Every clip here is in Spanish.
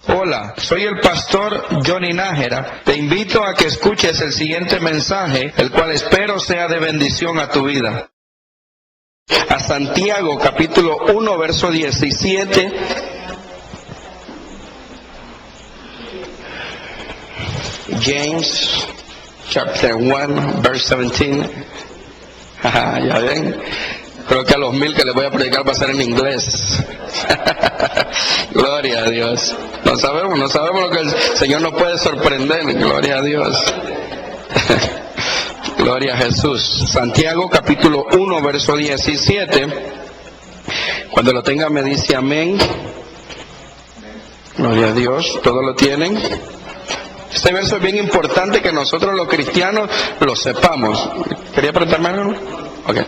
Hola, soy el pastor Johnny Nájera. Te invito a que escuches el siguiente mensaje, el cual espero sea de bendición a tu vida. A Santiago capítulo 1 verso 17. James chapter 1 verse 17. Ya ven, creo que a los 1000 que les voy a predicar va a ser en inglés. Gloria a Dios. No sabemos lo que el Señor nos puede sorprender. Gloria a Dios. Gloria a Jesús. Santiago capítulo 1 verso 17. Cuando lo tenga me dice amén. Gloria a Dios. ¿Todos lo tienen? Este verso es bien importante que nosotros los cristianos lo sepamos. ¿Quería preguntarme algo? Okay.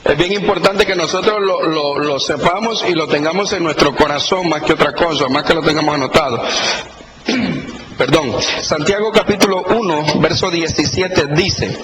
Es bien importante que nosotros lo sepamos y lo tengamos en nuestro corazón más que otra cosa, más que lo tengamos anotado. Perdón. Santiago capítulo 1 verso 17 dice: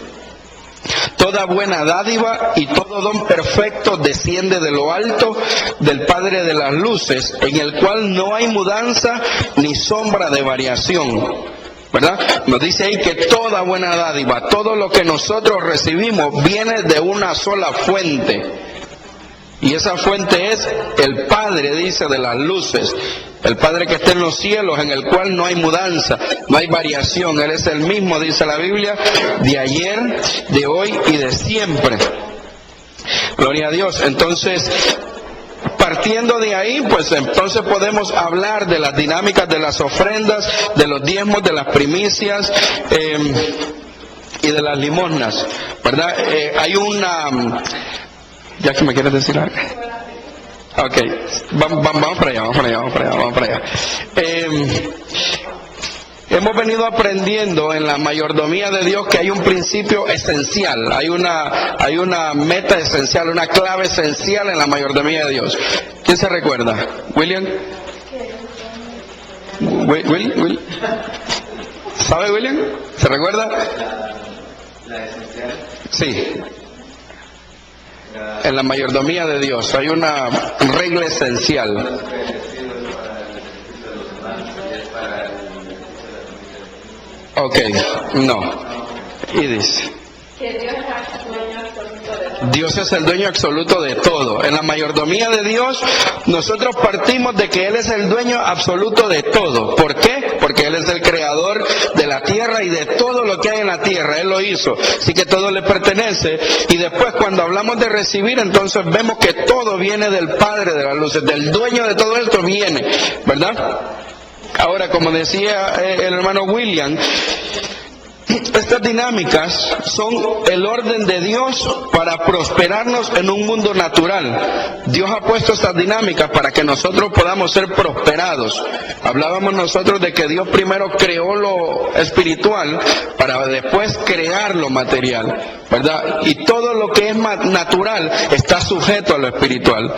toda buena dádiva y todo don perfecto desciende de lo alto del Padre de las luces, en el cual no hay mudanza ni sombra de variación. ¿Verdad? Nos dice ahí que toda buena dádiva, todo lo que nosotros recibimos viene de una sola fuente. Y esa fuente es el Padre, dice, de las luces. El Padre que está en los cielos, en el cual no hay mudanza, no hay variación. Él es el mismo, dice la Biblia, de ayer, de hoy y de siempre. Gloria a Dios. Entonces, partiendo de ahí, pues entonces podemos hablar de las dinámicas de las ofrendas, de los diezmos, de las primicias y de las limosnas, ¿verdad? Hay una... ¿Ya que me quieres decir algo? Ok, vamos para allá. Hemos venido aprendiendo en la mayordomía de Dios que hay un principio esencial, hay una meta esencial, una clave esencial en la mayordomía de Dios. ¿Quién se recuerda? ¿William? ¿Will? ¿Sabe William? ¿Se recuerda? La esencial. Sí. En la mayordomía de Dios hay una regla esencial. Ok, no. Y dice: Dios es el dueño absoluto de todo. En la mayordomía de Dios, nosotros partimos de que Él es el dueño absoluto de todo. ¿Por qué? Porque Él es el creador de la tierra y de todo lo que hay en la tierra. Él lo hizo. Así que todo le pertenece. Y después, cuando hablamos de recibir, entonces vemos que todo viene del Padre de las luces, del dueño de todo esto viene, ¿verdad? Ahora, como decía el hermano William, estas dinámicas son el orden de Dios para prosperarnos en un mundo natural. Dios ha puesto estas dinámicas para que nosotros podamos ser prosperados. Hablábamos nosotros de que Dios primero creó lo espiritual para después crear lo material, ¿verdad? Y todo lo que es natural está sujeto a lo espiritual.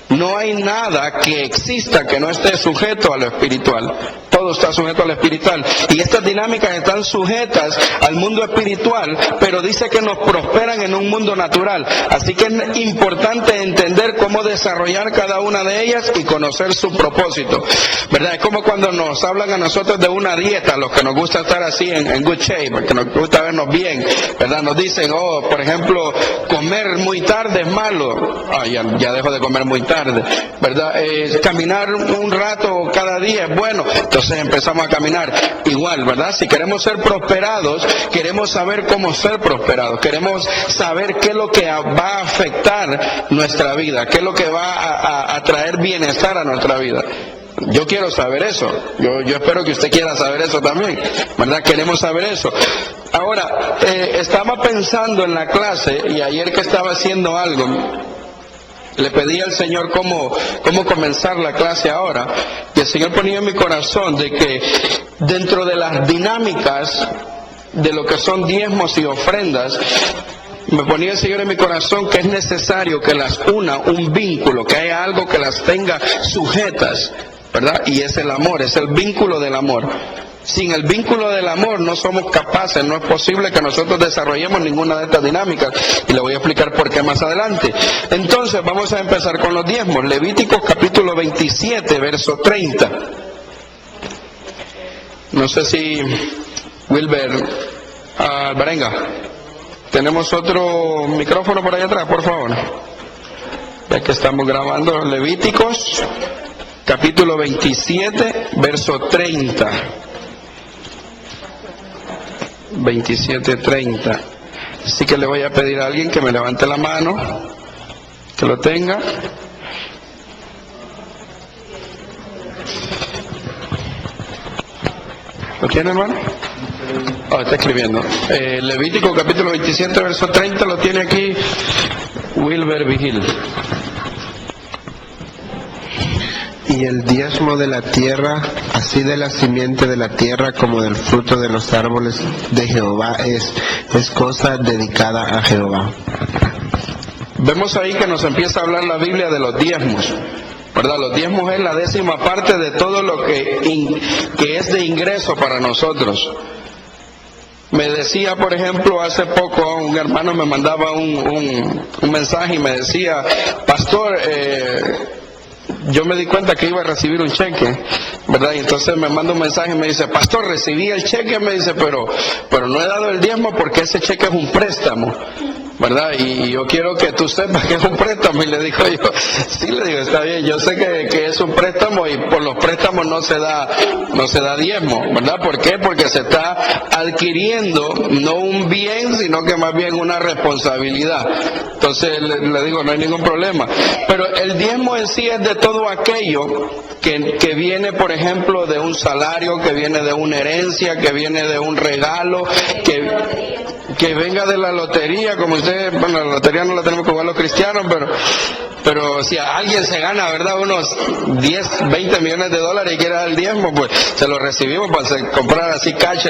No hay nada que exista que no esté sujeto a lo espiritual. Todo está sujeto a lo espiritual. Y estas dinámicas están sujetas al mundo espiritual, pero dice que nos prosperan en un mundo natural. Así que es importante entender cómo desarrollar cada una de ellas y conocer su propósito, ¿verdad? Es como cuando nos hablan a nosotros de una dieta, los que nos gusta estar así en good shape, que nos gusta vernos bien, ¿verdad? Nos dicen, por ejemplo, comer muy tarde es malo. Ya dejo de comer muy tarde, ¿verdad? Caminar un rato cada día es bueno. Entonces empezamos a caminar igual, ¿verdad? Si queremos ser prosperados, queremos saber cómo ser prosperados, queremos saber qué es lo que va a afectar nuestra vida, qué es lo que va a traer bienestar a nuestra vida. Yo quiero saber eso, yo espero que usted quiera saber eso también, ¿verdad? Queremos saber eso. Ahora, estaba pensando en la clase y ayer que estaba haciendo algo, le pedí al Señor cómo comenzar la clase ahora, y el Señor ponía en mi corazón de que dentro de las dinámicas de lo que son diezmos y ofrendas, me ponía el Señor en mi corazón que es necesario que las una un vínculo, que haya algo que las tenga sujetas, ¿verdad? Y es el amor, es el vínculo del amor. Sin el vínculo del amor no somos capaces, no es posible que nosotros desarrollemos ninguna de estas dinámicas, y le voy a explicar por qué más adelante. Entonces vamos a empezar con los diezmos. Levíticos capítulo 27 verso 30. No sé si Wilber Alvarenga, tenemos otro micrófono por allá atrás, por favor. Ya que estamos grabando Levíticos, capítulo 27, verso 30. 27:30. Así que le voy a pedir a alguien que me levante la mano, que lo tenga. ¿Lo tiene, hermano? Está escribiendo. Levítico capítulo 27, verso 30, lo tiene aquí Wilber Vigil. Y el diezmo de la tierra, así de la simiente de la tierra como del fruto de los árboles de Jehová, es cosa dedicada a Jehová. Vemos ahí que nos empieza a hablar la Biblia de los diezmos, ¿verdad? Los diezmos es la 10ª parte de todo lo que es de ingreso para nosotros. Me decía, por ejemplo, hace poco un hermano me mandaba un mensaje y me decía, pastor, yo me di cuenta que iba a recibir un cheque, ¿verdad? Y entonces me manda un mensaje y me dice, pastor, recibí el cheque, me dice, pero no he dado el diezmo porque ese cheque es un préstamo, ¿verdad? Y yo quiero que tú sepas que es un préstamo. Y le digo yo, sí, le digo, está bien, yo sé que es un préstamo y por los préstamos no se da diezmo, ¿verdad? ¿Por qué? Porque se está adquiriendo no un bien, sino que más bien una responsabilidad. Entonces le digo, no hay ningún problema. Pero el diezmo en sí es de todo aquello que viene, por ejemplo, de un salario, que viene de una herencia, que viene de un regalo, que venga de la lotería, como usted, bueno, la lotería no la tenemos que jugar los cristianos, pero si a alguien se gana, ¿verdad?, unos 10, 20 millones de dólares y quiere dar el diezmo, pues se lo recibimos para comprar así cash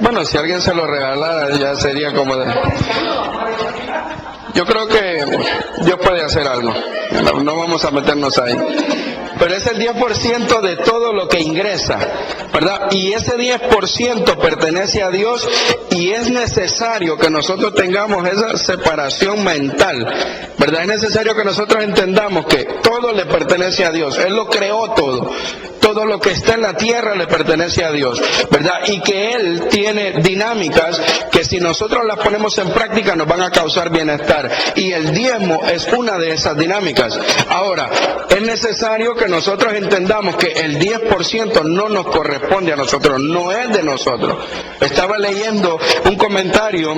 Bueno, si alguien se lo regalara ya sería como de... Yo creo que Dios puede hacer algo, no vamos a meternos ahí. Pero es el 10% de todo lo que ingresa, ¿verdad? Y ese 10% pertenece a Dios y es necesario que nosotros tengamos esa separación mental, ¿verdad? Es necesario que nosotros entendamos que todo le pertenece a Dios, Él lo creó todo. Todo lo que está en la tierra le pertenece a Dios, ¿verdad? Y que Él tiene dinámicas que si nosotros las ponemos en práctica nos van a causar bienestar. Y el diezmo es una de esas dinámicas. Ahora, es necesario que nosotros entendamos que el 10% no nos corresponde a nosotros, no es de nosotros. Estaba leyendo un comentario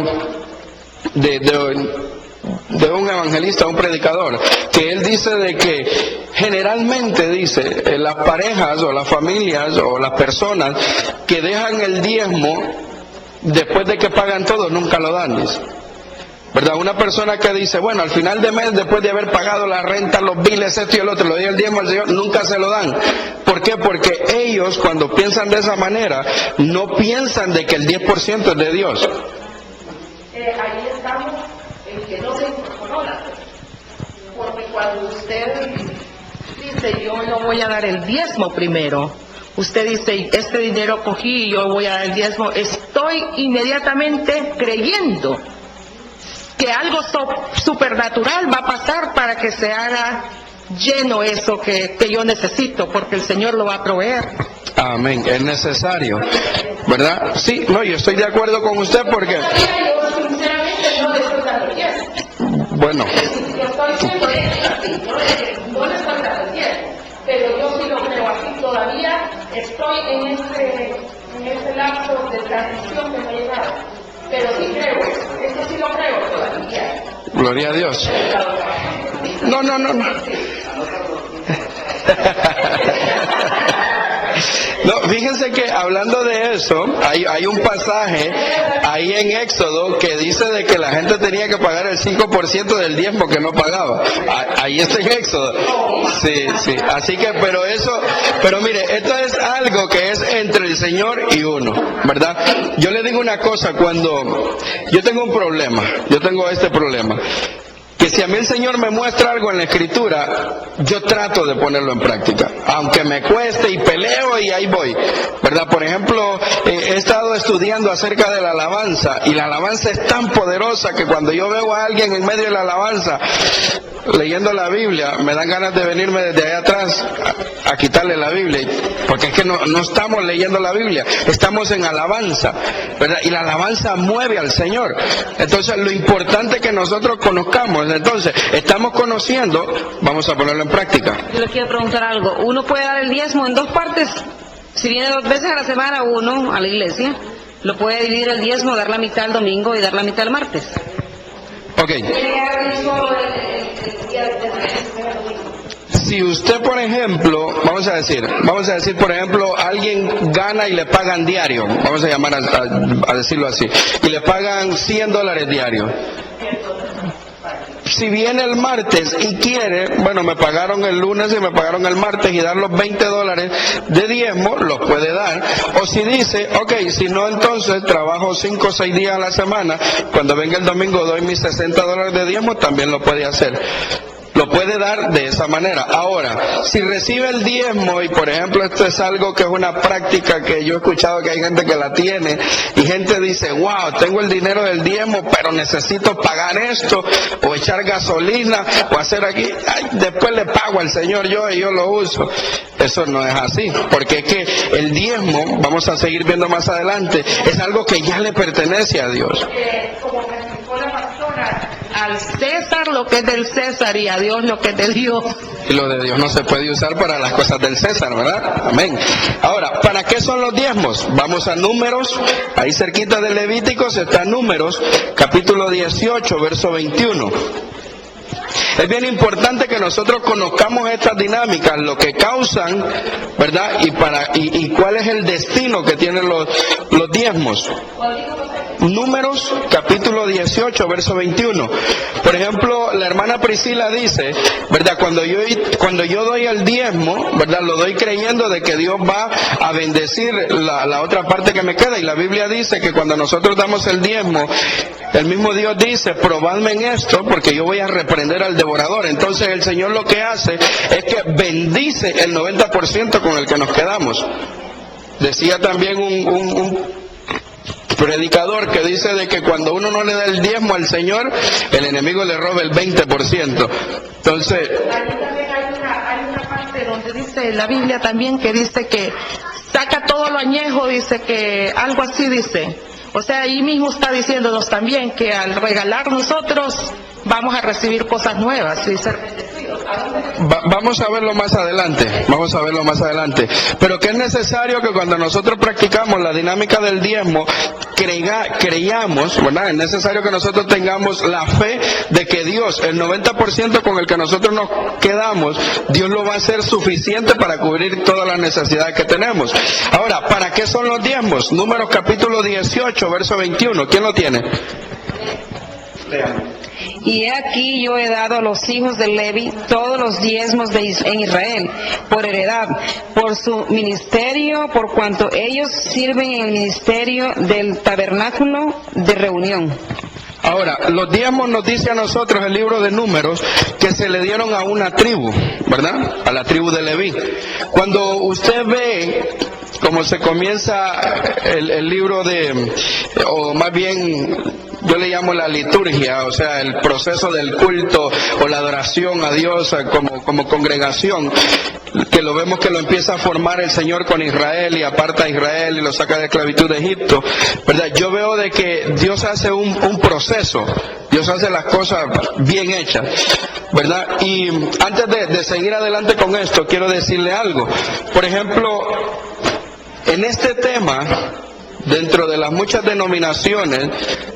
de un evangelista, un predicador, que él dice de que generalmente, dice, las parejas o las familias o las personas que dejan el diezmo después de que pagan todo nunca lo dan, dice, ¿verdad? Una persona que dice, bueno, al final de mes, después de haber pagado la renta, los biles, esto y el otro, lo dio el diezmo al Señor, nunca se lo dan. ¿Por qué? Porque ellos, cuando piensan de esa manera, no piensan de que el 10% es de Dios. Ahí estamos en que no se incorporó la fe. Porque cuando usted dice, yo no voy a dar el diezmo primero, usted dice, este dinero cogí y yo voy a dar el diezmo, estoy inmediatamente creyendo que algo supernatural va a pasar para que se haga lleno eso que yo necesito, porque el Señor lo va a proveer. Amén, es necesario, ¿verdad? Sí, no, yo estoy de acuerdo con usted porque... Yo sinceramente no le estoy dando el diezmo. Bueno. Yo estoy siendo así, no le estoy dando el diezmo, pero yo sí lo creo así, todavía estoy en ese lapso de transición que me ha llegado. Pero sí creo eso sí lo creo todavía. Gloria a Dios. No. No, fíjense que hablando de eso, hay un pasaje ahí en Éxodo que dice de que la gente tenía que pagar el 5% del diezmo que no pagaba. Ahí está en Éxodo. Sí. Así que, pero mire, esto es algo que es entre el Señor y uno, ¿verdad? Yo le digo una cosa, cuando yo tengo un problema, yo tengo este problema, que si a mí el Señor me muestra algo en la Escritura, yo trato de ponerlo en práctica, aunque me cueste y peleo y ahí voy, ¿verdad? Por ejemplo, he estado estudiando acerca de la alabanza, y la alabanza es tan poderosa que cuando yo veo a alguien en medio de la alabanza leyendo la Biblia, me dan ganas de venirme desde allá atrás a quitarle la Biblia, porque es que no estamos leyendo la Biblia, estamos en alabanza, ¿verdad? Y la alabanza mueve al Señor. Entonces lo importante es que nosotros conozcamos. Entonces estamos conociendo, vamos a ponerlo en práctica. Yo le quiero preguntar algo. ¿Uno puede dar el diezmo en dos partes? Si viene 2 veces a la semana uno a la iglesia, lo puede dividir el diezmo, dar la mitad el domingo y dar la mitad el martes. Ok. Si usted, por ejemplo, vamos a decir, por ejemplo, alguien gana y le pagan diario, vamos a llamar a decirlo así, y le pagan $100 diarios. Si viene el martes y quiere, bueno, me pagaron el lunes y me pagaron el martes, y dar los $20 de diezmo, los puede dar. O si dice, ok, si no, entonces trabajo 5 o 6 días a la semana, cuando venga el domingo doy mis $60 de diezmo, también lo puede hacer. Lo puede dar de esa manera. Ahora, si recibe el diezmo, y por ejemplo esto es algo que es una práctica que yo he escuchado que hay gente que la tiene, y gente dice, wow, tengo el dinero del diezmo, pero necesito pagar esto, o echar gasolina, o hacer aquí, ay, después le pago al Señor y yo lo uso. Eso no es así, porque es que el diezmo, vamos a seguir viendo más adelante, es algo que ya le pertenece a Dios. Como me explicó la pastora, al César lo que es del César y a Dios lo que es de Dios. Y lo de Dios no se puede usar para las cosas del César, ¿verdad? Amén. Ahora, ¿para qué son los diezmos? Vamos a Números, ahí cerquita de Levíticos está Números, capítulo 18, verso 21. Es bien importante que nosotros conozcamos estas dinámicas, lo que causan, ¿verdad? Y cuál es el destino que tienen los diezmos. Números, capítulo 18, verso 21. Por ejemplo, la hermana Priscila dice, ¿verdad? Cuando yo doy el diezmo, ¿verdad? Lo doy creyendo de que Dios va a bendecir la otra parte que me queda. Y la Biblia dice que cuando nosotros damos el diezmo, el mismo Dios dice, probadme en esto, porque yo voy a reprender al devorador. Entonces el Señor lo que hace es que bendice el 90% con el que nos quedamos. Decía también un predicador que dice de que cuando uno no le da el diezmo al Señor, el enemigo le roba el 20%. Entonces, Ahí también hay una parte donde dice la Biblia también que dice que saca todo lo añejo, dice que algo así dice. O sea, ahí mismo está diciéndonos también que al regalar nosotros vamos a recibir cosas nuevas y ser bendecidos. vamos a verlo más adelante, pero que es necesario que cuando nosotros practicamos la dinámica del diezmo, creyamos, ¿verdad? Es necesario que nosotros tengamos la fe de que Dios, el 90% con el que nosotros nos quedamos, Dios lo va a hacer suficiente para cubrir todas las necesidades que tenemos. Ahora, ¿para qué son los diezmos? Números capítulo 18, verso 21, ¿quién lo tiene? Y he aquí yo he dado a los hijos de Levi todos los diezmos en Israel, por heredad, por su ministerio, por cuanto ellos sirven en el ministerio del tabernáculo de reunión. Ahora, los diezmos nos dice a nosotros el libro de Números que se le dieron a una tribu, ¿verdad? A la tribu de Leví. Cuando usted ve cómo se comienza el libro o más bien yo le llamo la liturgia, o sea, el proceso del culto o la adoración a Dios como congregación, que lo vemos que lo empieza a formar el Señor con Israel y aparta a Israel y lo saca de esclavitud de Egipto, ¿verdad? Yo veo de que Dios hace un proceso, Dios hace las cosas bien hechas, ¿verdad? Y antes de seguir adelante con esto, quiero decirle algo. Por ejemplo, en este tema, dentro de las muchas denominaciones,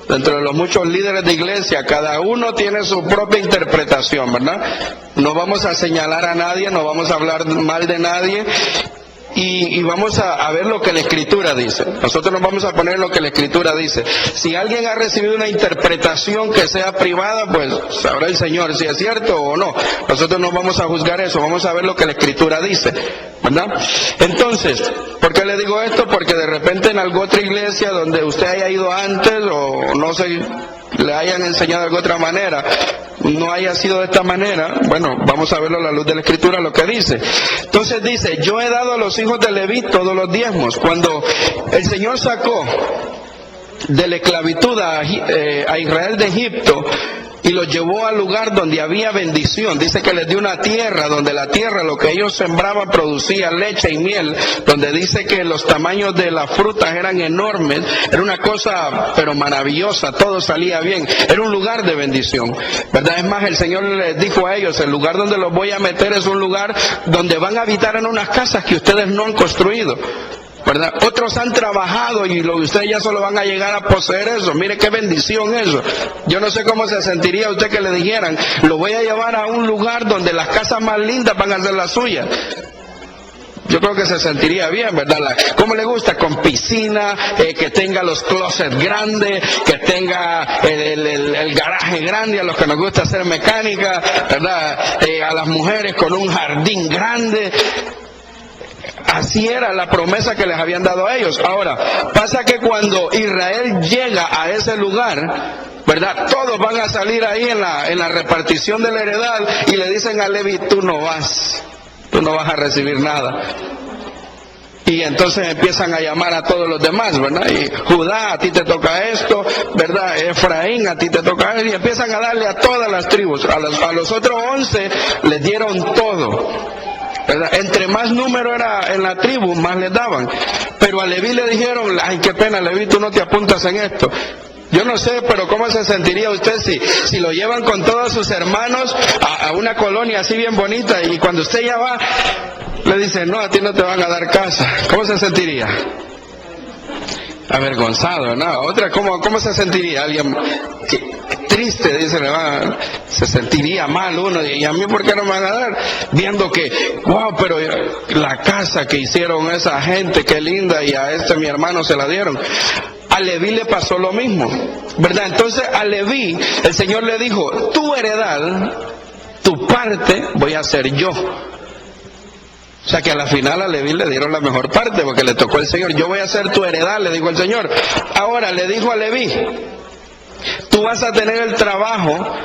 dentro de los muchos líderes de iglesia, cada uno tiene su propia interpretación, ¿verdad? No vamos a señalar a nadie, no vamos a hablar mal de nadie, y vamos a ver lo que la Escritura dice. Nosotros nos vamos a poner lo que la Escritura dice. Si alguien ha recibido una interpretación que sea privada, pues sabrá el Señor si es cierto o no. Nosotros no vamos a juzgar eso, vamos a ver lo que la Escritura dice, ¿verdad? Entonces, ¿por qué le digo esto? Porque de repente en alguna otra iglesia donde usted haya ido antes o no sé, le hayan enseñado de alguna otra manera, no haya sido de esta manera, bueno, vamos a verlo a la luz de la Escritura lo que dice. Entonces dice, yo he dado a los hijos de Leví todos los diezmos. Cuando el Señor sacó de la esclavitud a Israel de Egipto y los llevó al lugar donde había bendición, dice que les dio una tierra, donde la tierra, lo que ellos sembraban, producía leche y miel, donde dice que los tamaños de las frutas eran enormes, era una cosa pero maravillosa, todo salía bien, era un lugar de bendición, ¿verdad? Es más, el Señor les dijo a ellos, el lugar donde los voy a meter es un lugar donde van a habitar en unas casas que ustedes no han construido, ¿verdad? Otros han trabajado y ustedes ya solo van a llegar a poseer eso. Mire qué bendición eso. Yo no sé cómo se sentiría usted que le dijeran, lo voy a llevar a un lugar donde las casas más lindas van a ser las suyas. Yo creo que se sentiría bien, ¿verdad? ¿Cómo le gusta? Con piscina, que tenga los closets grandes, que tenga el garaje grande, a los que nos gusta hacer mecánica, ¿verdad? A las mujeres con un jardín grande. Así era la promesa que les habían dado a ellos. Ahora, pasa que cuando Israel llega a ese lugar, ¿verdad? Todos van a salir ahí en la repartición de la heredad y le dicen a Leví, tú no vas a recibir nada. Y entonces empiezan a llamar a todos los demás, ¿verdad? Y Judá, a ti te toca esto, ¿verdad? Efraín, a ti te toca esto. Y empiezan a darle a todas las tribus. A los otros 11 les dieron todo, ¿verdad? Entre más número era en la tribu, más les daban. Pero a Leví le dijeron, ay, qué pena, Leví, tú no te apuntas en esto. Yo no sé, pero ¿cómo se sentiría usted si lo llevan con todos sus hermanos a una colonia así bien bonita y cuando usted ya va, le dicen, no, a ti no te van a dar casa? ¿Cómo se sentiría? Avergonzado, ¿no? Otra, ¿cómo se sentiría? Alguien triste, dice, se sentiría mal uno, y a mí ¿por qué no me van a dar? Viendo que, wow, pero la casa que hicieron esa gente, qué linda, y a mi hermano se la dieron. A Leví le pasó lo mismo, ¿verdad? Entonces a Leví el Señor le dijo, tu heredad, tu parte, voy a hacer yo. O sea que a la final a Leví le dieron la mejor parte porque le tocó el Señor. Yo voy a hacer tu heredad, le dijo el Señor. Ahora le dijo a Leví, tú vas a tener el trabajo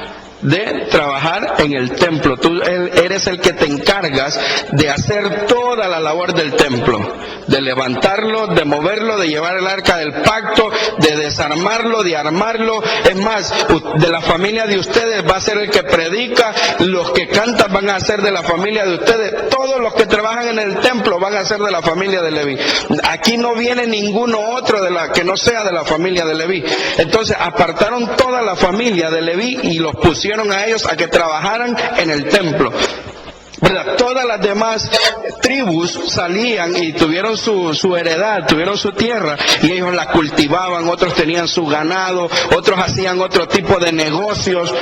de trabajar en el templo. Tú eres el que te encargas de hacer toda la labor del templo, de levantarlo, de moverlo, de llevar el arca del pacto, de desarmarlo, de armarlo. Es más, de la familia de ustedes va a ser el que predica, los que cantan van a ser de la familia de ustedes, todos los que trabajan en el templo van a ser de la familia de Leví. Aquí no viene ninguno otro que no sea de la familia de Leví. Entonces apartaron toda la familia de Leví y los pusieron a ellos a que trabajaran en el templo, ¿verdad? Todas las demás tribus salían y tuvieron su heredad, tuvieron su tierra y ellos la cultivaban, otros tenían su ganado, otros hacían otro tipo de negocios.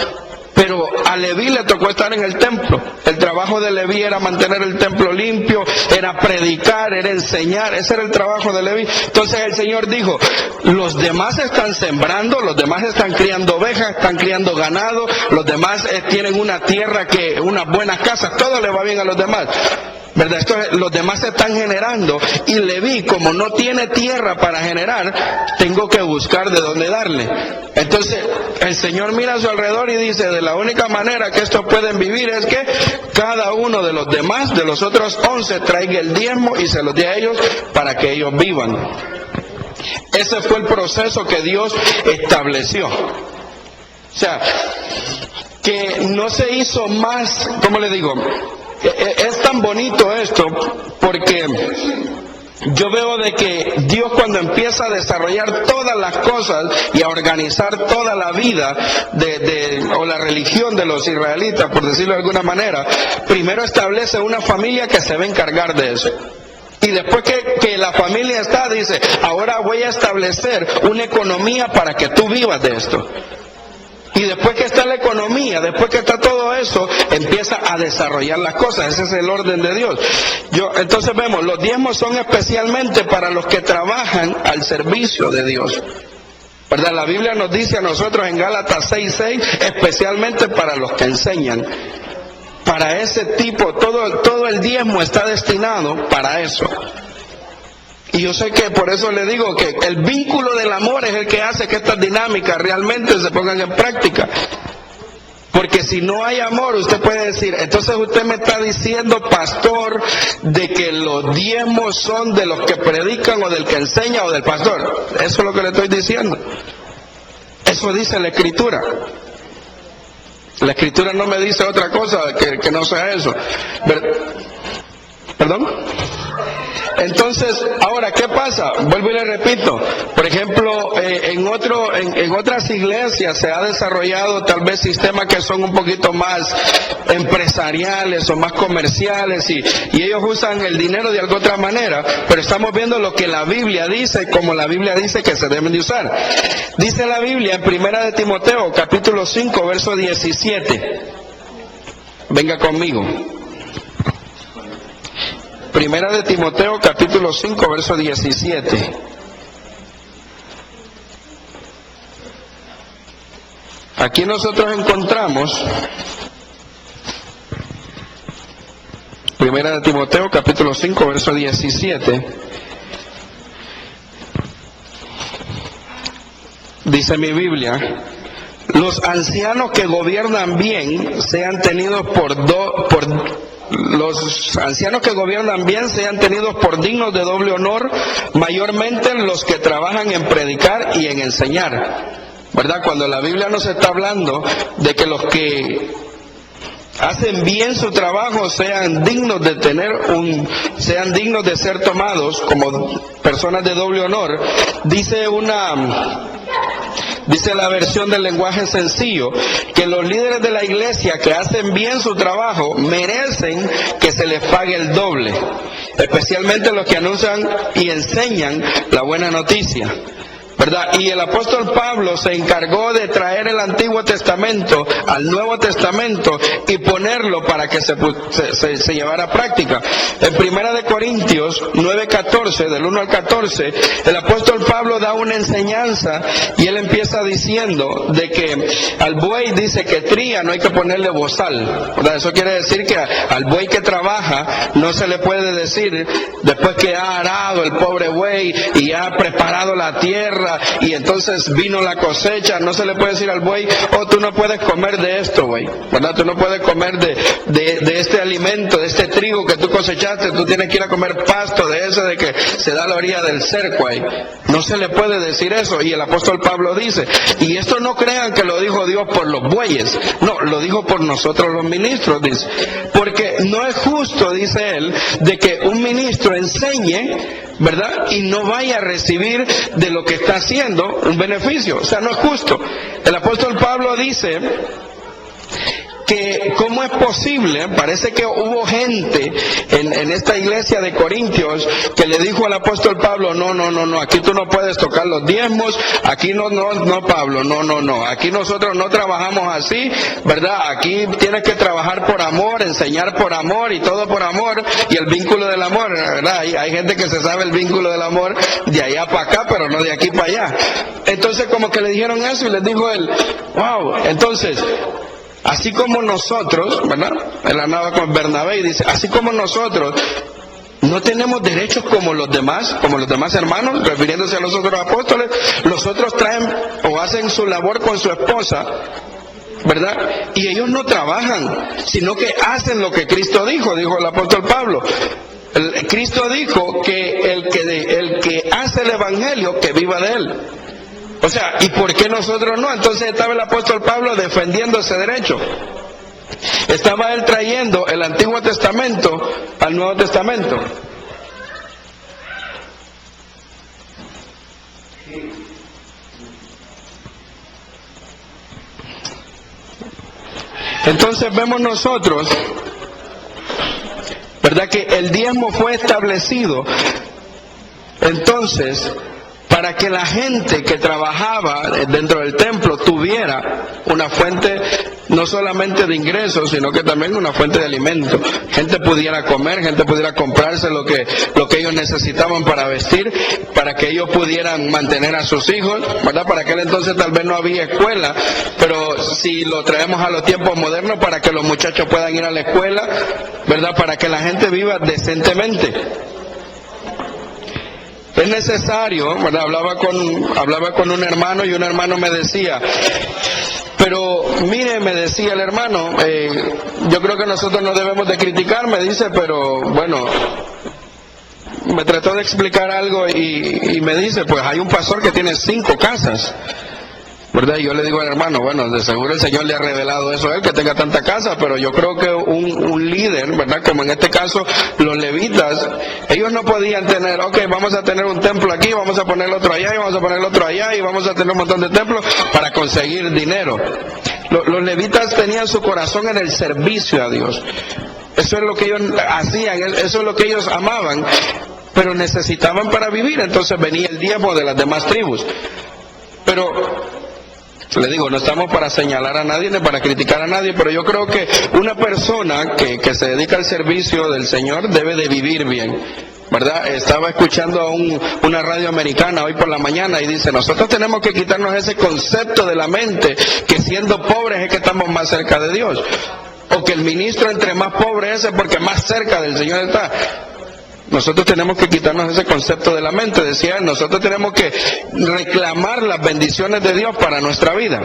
Pero a Leví le tocó estar en el templo. El trabajo de Leví era mantener el templo limpio, era predicar, era enseñar. Ese era el trabajo de Leví. Entonces el Señor dijo, los demás están sembrando, los demás están criando ovejas, están criando ganado, los demás tienen una tierra, unas buenas casas, todo le va bien a los demás, ¿verdad? Los demás se están generando y Leví, como no tiene tierra para generar, tengo que buscar de dónde darle. Entonces el Señor mira a su alrededor y dice, de la única manera que estos pueden vivir es que cada uno de los demás, de los otros 11, traiga el diezmo y se los dé a ellos para que ellos vivan. Ese fue el proceso que Dios estableció. O sea, que no se hizo más, ¿cómo le digo? Es tan bonito esto porque yo veo de que Dios cuando empieza a desarrollar todas las cosas y a organizar toda la vida o la religión de los israelitas, por decirlo de alguna manera, primero establece una familia que se va a encargar de eso. Y después que la familia está, dice, ahora voy a establecer una economía para que tú vivas de esto. Y después que está la economía, después que está todo eso, empieza a desarrollar las cosas. Ese es el orden de Dios. Entonces vemos, los diezmos son especialmente para los que trabajan al servicio de Dios, ¿verdad? La Biblia nos dice a nosotros en Gálatas 6:6, especialmente para los que enseñan. Para ese tipo, todo el diezmo está destinado para eso. Y yo sé que por eso le digo que el vínculo del amor es el que hace que estas dinámicas realmente se pongan en práctica. Porque si no hay amor, usted puede decir, entonces usted me está diciendo, pastor, de que los diezmos son de los que predican o del que enseña o del pastor. Eso es lo que le estoy diciendo. Eso dice la Escritura. La Escritura no me dice otra cosa que no sea eso. ¿Perdón? Entonces, ahora, ¿qué pasa? Vuelvo y le repito. Por ejemplo, en otras iglesias se ha desarrollado tal vez sistemas que son un poquito más empresariales o más comerciales y ellos usan el dinero de alguna otra manera, pero estamos viendo lo que la Biblia dice, como la Biblia dice que se deben de usar. Dice la Biblia en 1 de Timoteo, capítulo 5, verso 17. Venga conmigo. 1 de Timoteo, capítulo 5, verso 17. Aquí nosotros encontramos 1 de Timoteo, capítulo 5, verso 17. Dice mi Biblia: los ancianos que gobiernan bien sean tenidos los ancianos que gobiernan bien sean tenidos por dignos de doble honor, mayormente los que trabajan en predicar y en enseñar. ¿Verdad? Cuando la Biblia nos está hablando de que los que hacen bien su trabajo sean dignos de ser tomados como personas de doble honor, dice la versión del lenguaje sencillo, que los líderes de la iglesia que hacen bien su trabajo merecen que se les pague el doble, especialmente los que anuncian y enseñan la buena noticia. ¿Verdad? Y el apóstol Pablo se encargó de traer el Antiguo Testamento al Nuevo Testamento y ponerlo para que se llevara a práctica. En 1 de Corintios 9:14, del 1 al 14, el apóstol Pablo da una enseñanza y él empieza diciendo de que al buey dice que tría no hay que ponerle bozal. ¿Verdad? Eso quiere decir que al buey que trabaja no se le puede decir, después que ha arado el pobre buey y ha preparado la tierra y entonces vino la cosecha, no se le puede decir al buey, oh, tú no puedes comer de esto, güey, ¿verdad? Tú no puedes comer de este alimento, de este trigo que tú cosechaste, tú tienes que ir a comer pasto de ese de que se da a la orilla del cerco ahí. No se le puede decir eso, y el apóstol Pablo dice, y esto no crean que lo dijo Dios por los bueyes, no, lo dijo por nosotros los ministros, dice, porque no es justo, dice él, de que un ministro enseñe, ¿verdad? Y no vaya a recibir de lo que está haciendo un beneficio. O sea, no es justo. El apóstol Pablo dice que cómo es posible, parece que hubo gente en esta iglesia de Corintios que le dijo al apóstol Pablo, no, aquí tú no puedes tocar los diezmos, aquí no Pablo, no, aquí nosotros no trabajamos así, ¿verdad? Aquí tienes que trabajar por amor, enseñar por amor y todo por amor, y el vínculo del amor, ¿verdad? Hay gente que se sabe el vínculo del amor de allá para acá, pero no de aquí para allá. Entonces como que le dijeron eso y les dijo él, wow, entonces, así como nosotros, ¿verdad? Él andaba con Bernabé y dice, así como nosotros no tenemos derechos como los demás hermanos, refiriéndose a los otros apóstoles, los otros traen o hacen su labor con su esposa, ¿verdad? Y ellos no trabajan, sino que hacen lo que Cristo dijo el apóstol Pablo. Cristo dijo que el que hace el evangelio, que viva de él. O sea, ¿y por qué nosotros no? Entonces estaba el apóstol Pablo defendiendo ese derecho. Estaba él trayendo el Antiguo Testamento al Nuevo Testamento. Entonces vemos nosotros, ¿verdad? Que el diezmo fue establecido entonces para que la gente que trabajaba dentro del templo tuviera una fuente no solamente de ingresos, sino que también una fuente de alimento. Gente pudiera comer, gente pudiera comprarse lo que ellos necesitaban para vestir, para que ellos pudieran mantener a sus hijos, ¿verdad? Para aquel entonces tal vez no había escuela, pero si lo traemos a los tiempos modernos, para que los muchachos puedan ir a la escuela, ¿verdad? Para que la gente viva decentemente. Es necesario, ¿verdad? Hablaba con un hermano y un hermano me decía, Pero mire, me decía el hermano, yo creo que nosotros no debemos de criticar, me dice, pero bueno, me trató de explicar algo y me dice, pues hay un pastor que tiene 5 casas, ¿verdad? Y yo le digo al hermano, bueno, de seguro el Señor le ha revelado eso a él, que tenga tanta casa, pero yo creo que un líder, ¿verdad? Como en este caso los levitas, ellos no podían tener, ok, vamos a tener un templo aquí, vamos a poner otro allá, y vamos a poner otro allá, y vamos a tener un montón de templos para conseguir dinero. Los levitas tenían su corazón en el servicio a Dios. Eso es lo que ellos hacían, eso es lo que ellos amaban, pero necesitaban para vivir, entonces venía el diezmo de las demás tribus. Pero le digo, no estamos para señalar a nadie ni para criticar a nadie, pero yo creo que una persona que se dedica al servicio del Señor debe de vivir bien, ¿verdad? Estaba escuchando a una radio americana hoy por la mañana y dice, nosotros tenemos que quitarnos ese concepto de la mente que siendo pobres es que estamos más cerca de Dios, o que el ministro entre más pobre es porque más cerca del Señor está. Nosotros tenemos que quitarnos ese concepto de la mente, decía él, nosotros tenemos que reclamar las bendiciones de Dios para nuestra vida.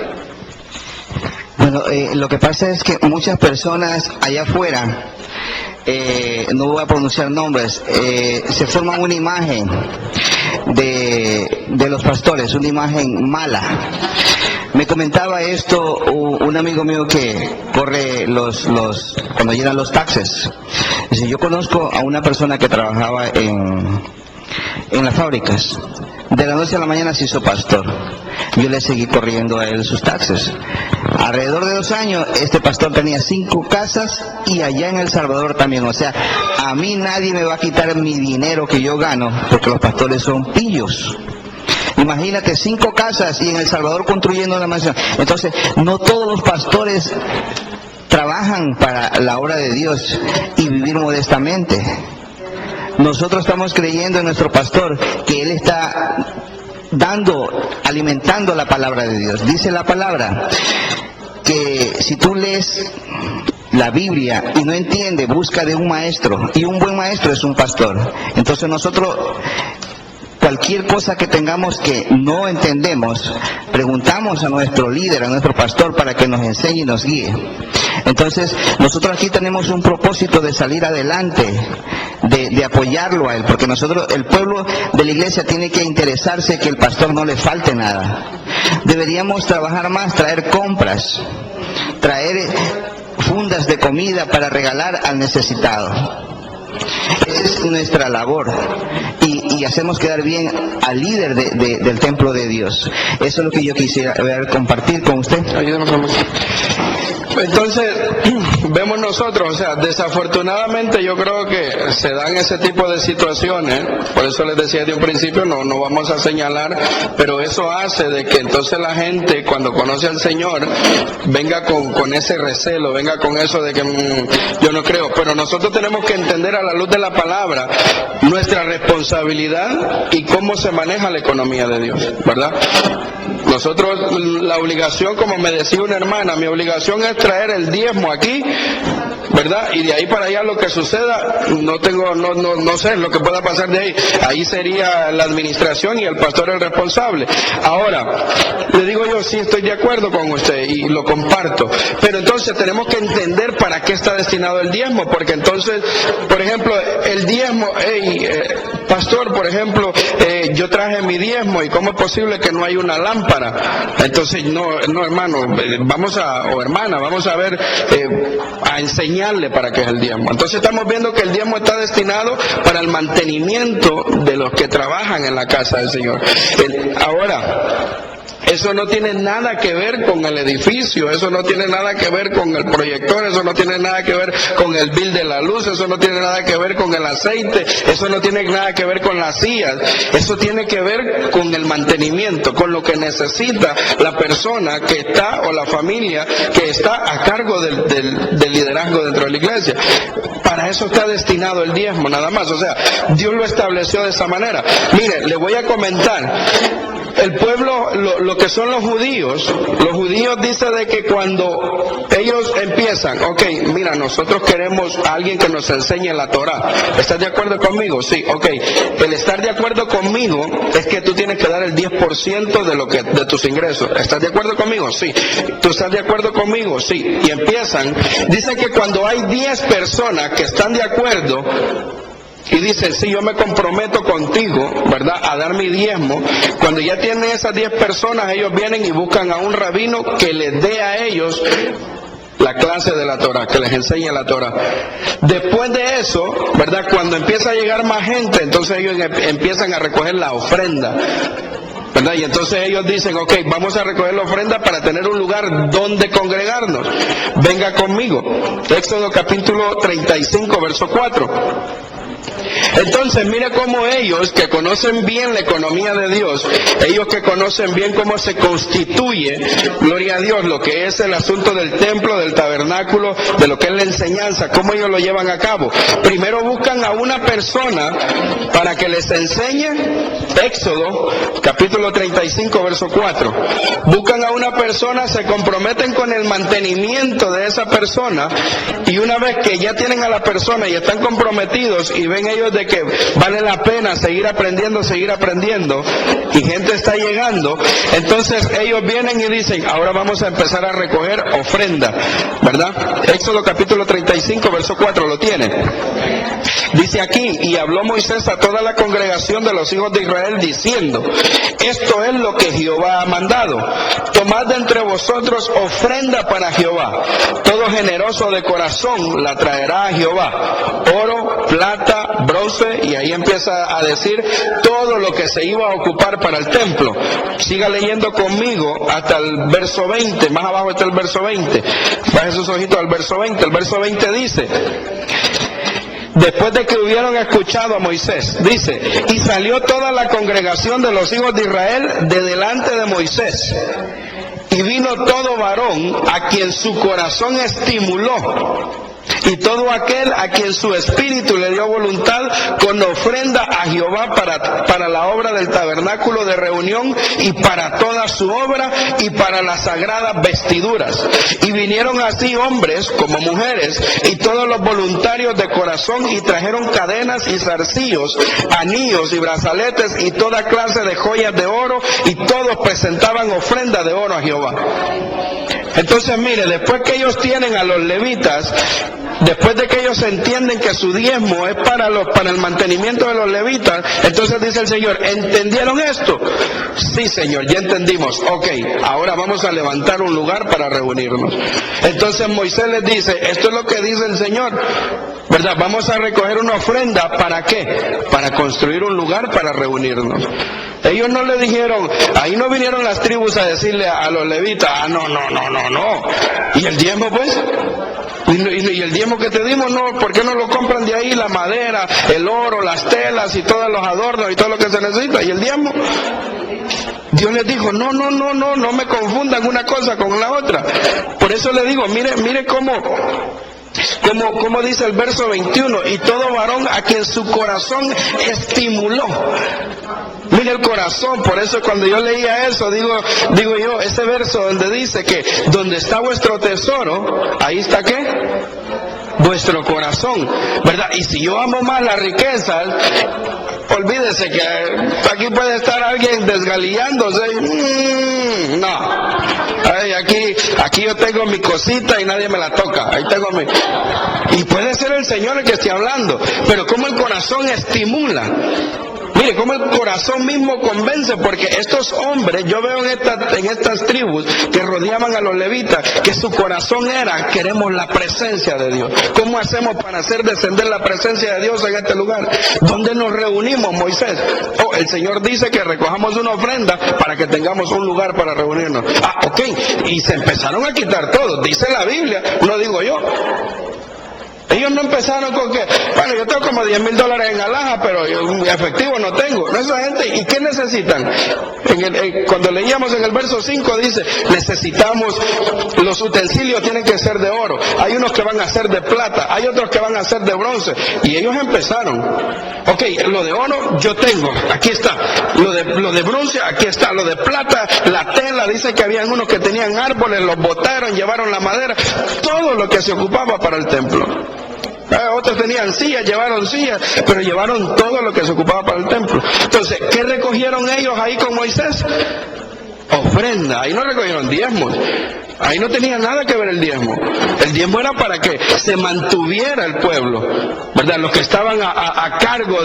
Bueno, lo que pasa es que muchas personas allá afuera, no voy a pronunciar nombres, se forman una imagen de los pastores, una imagen mala. Me comentaba esto un amigo mío que corre cuando llegan los taxes. Dice, yo conozco a una persona que trabajaba en las fábricas. De la noche a la mañana se hizo pastor. Yo le seguí corriendo a él sus taxes. Alrededor de 2 años, este pastor tenía 5 casas y allá en El Salvador también. O sea, a mí nadie me va a quitar mi dinero que yo gano porque los pastores son pillos. Imagínate 5 casas y en El Salvador construyendo una mansión. Entonces, no todos los pastores trabajan para la obra de Dios y vivir modestamente. Nosotros estamos creyendo en nuestro pastor que él está alimentando la palabra de Dios. Dice la palabra que si tú lees la Biblia y no entiendes, busca de un maestro, y un buen maestro es un pastor. Entonces nosotros, cualquier cosa que tengamos que no entendemos, preguntamos a nuestro líder, a nuestro pastor, para que nos enseñe y nos guíe. Entonces, nosotros aquí tenemos un propósito de salir adelante, de apoyarlo a él, porque nosotros, el pueblo de la iglesia tiene que interesarse que el pastor no le falte nada. Deberíamos trabajar más, traer compras, traer fundas de comida para regalar al necesitado. Esa es nuestra labor y hacemos quedar bien al líder del templo de Dios. Eso es lo que yo quisiera compartir con usted. Ayúdanos, hermano. Entonces, vemos nosotros, o sea, desafortunadamente yo creo que se dan ese tipo de situaciones, por eso les decía de un principio, no vamos a señalar, pero eso hace de que entonces la gente, cuando conoce al Señor, venga con ese recelo, venga con eso de que yo no creo, pero nosotros tenemos que entender a la luz de la palabra nuestra responsabilidad y cómo se maneja la economía de Dios, ¿verdad? Nosotros, la obligación, como me decía una hermana, mi obligación es traer el diezmo aquí, ¿verdad? Y de ahí para allá lo que suceda, no sé lo que pueda pasar de ahí. Ahí sería la administración y el pastor el responsable. Ahora, le digo yo, sí estoy de acuerdo con usted y lo comparto, pero entonces tenemos que entender para qué está destinado el diezmo, porque entonces, por ejemplo, el diezmo, pastor, por ejemplo, yo traje mi diezmo y cómo es posible que no hay una lámpara. Entonces, no hermano, vamos a ver, a enseñarle para qué es el diezmo. Entonces estamos viendo que el diezmo está destinado para el mantenimiento de los que trabajan en la casa del Señor. Ahora, eso no tiene nada que ver con el edificio, eso no tiene nada que ver con el proyector, eso no tiene nada que ver con el bill de la luz, eso no tiene nada que ver con el aceite, eso no tiene nada que ver con las sillas, eso tiene que ver con el mantenimiento, con lo que necesita la persona que está o la familia que está a cargo del liderazgo dentro de la iglesia. Para eso está destinado el diezmo, nada más. O sea, Dios lo estableció de esa manera. Mire, le voy a comentar. el pueblo, lo que son los judíos dice de que cuando ellos empiezan, ok, mira, nosotros queremos a alguien que nos enseñe la Torá. ¿Estás de acuerdo conmigo? Sí, ok. El estar de acuerdo conmigo es que tú tienes que dar el 10% de tus ingresos. ¿Estás de acuerdo conmigo? Sí. ¿Tú estás de acuerdo conmigo? Sí. Y empiezan, dicen que cuando hay 10 personas que están de acuerdo y dicen, sí, yo me comprometo contigo, ¿verdad?, a dar mi diezmo. Cuando ya tienen esas 10 personas, ellos vienen y buscan a un rabino que les dé a ellos la clase de la Torah, que les enseñe la Torah. Después de eso, ¿verdad?, cuando empieza a llegar más gente, entonces ellos empiezan a recoger la ofrenda, ¿verdad? Y entonces ellos dicen, ok, vamos a recoger la ofrenda para tener un lugar donde congregarnos. Venga conmigo. Éxodo capítulo 35, verso 4. Entonces, mire cómo ellos que conocen bien la economía de Dios, ellos que conocen bien cómo se constituye, gloria a Dios, lo que es el asunto del templo, del tabernáculo, de lo que es la enseñanza, cómo ellos lo llevan a cabo. Primero buscan a una persona para que les enseñe. Éxodo capítulo 35, verso 4. Buscan a una persona, se comprometen con el mantenimiento de esa persona, y una vez que ya tienen a la persona y están comprometidos y ven ellos de que vale la pena seguir aprendiendo, y gente está llegando, entonces ellos vienen y dicen, ahora vamos a empezar a recoger ofrenda, ¿verdad? Éxodo capítulo 35, verso 4, ¿lo tiene? Dice aquí, y habló Moisés a toda la congregación de los hijos de Israel diciendo, esto es lo que Jehová ha mandado, tomad de entre vosotros ofrenda para Jehová, todo generoso de corazón la traerá a Jehová, oro, plata, bronce, y ahí empieza a decir todo lo que se iba a ocupar para el templo. Siga leyendo conmigo hasta el verso 20, más abajo está el verso 20, baje sus ojitos al verso 20, el verso 20 dice, después de que hubieron escuchado a Moisés, dice, y salió toda la congregación de los hijos de Israel de delante de Moisés, y vino todo varón a quien su corazón estimuló, y todo aquel a quien su espíritu le dio voluntad, con ofrenda a Jehová para la obra del tabernáculo de reunión, y para toda su obra, y para las sagradas vestiduras. Y vinieron así hombres como mujeres, y todos los voluntarios de corazón, y trajeron cadenas y zarcillos, anillos y brazaletes, y toda clase de joyas de oro, y todos presentaban ofrenda de oro a Jehová. Entonces mire, después que ellos tienen a los levitas, después de que ellos entienden que su diezmo es para el mantenimiento de los levitas, entonces dice el Señor, ¿entendieron esto? Sí, Señor, ya entendimos. Ok, ahora vamos a levantar un lugar para reunirnos. Entonces Moisés les dice, esto es lo que dice el Señor, ¿verdad? Vamos a recoger una ofrenda, ¿para qué? Para construir un lugar para reunirnos. Ellos no le dijeron, ahí no vinieron las tribus a decirle a los levitas, no. ¿Y el diezmo pues? ¿Y el diezmo que te dimos, no? ¿Por qué no lo compran de ahí, la madera, el oro, las telas y todos los adornos y todo lo que se necesita? ¿Y el diezmo? Dios les dijo, no me confundan una cosa con la otra. Por eso le digo, mire cómo dice el verso 21, y todo varón a quien su corazón estimuló. Mire el corazón, por eso cuando yo leía eso, digo yo, ese verso donde dice que donde está vuestro tesoro, ahí está ¿qué? Vuestro corazón, ¿verdad? Y si yo amo más las riquezas, olvídese que aquí puede estar alguien desgalillándose. No. Ay, aquí yo tengo mi cosita y nadie me la toca. Ahí tengo mi... Y puede ser el Señor el que esté hablando, pero como el corazón estimula. Mire, cómo el corazón mismo convence, porque estos hombres, yo veo en estas tribus que rodeaban a los levitas, que su corazón era, queremos la presencia de Dios. ¿Cómo hacemos para hacer descender la presencia de Dios en este lugar? ¿Dónde nos reunimos, Moisés? Oh, el Señor dice que recojamos una ofrenda para que tengamos un lugar para reunirnos. Ah, ok, y se empezaron a quitar todo, dice la Biblia, no digo yo. Ellos no empezaron con que, bueno, yo tengo como $10,000 en alhaja, pero efectivo no tengo. No, esa gente, ¿y qué necesitan? Cuando leíamos en el verso 5 dice, necesitamos, los utensilios tienen que ser de oro. Hay unos que van a ser de plata, hay otros que van a ser de bronce. Y ellos empezaron. Ok, lo de oro yo tengo, aquí está. Lo de bronce, aquí está. Lo de plata, la tela, dice que habían unos que tenían árboles, los botaron, llevaron la madera, todo lo que se ocupaba para el templo. Otros tenían sillas, llevaron sillas, pero llevaron todo lo que se ocupaba para el templo. Entonces, ¿qué recogieron ellos ahí con Moisés? Ofrenda. Ahí no recogieron diezmos. Ahí no tenía nada que ver el diezmo. El diezmo era para que se mantuviera el pueblo, ¿verdad? Los que estaban a cargo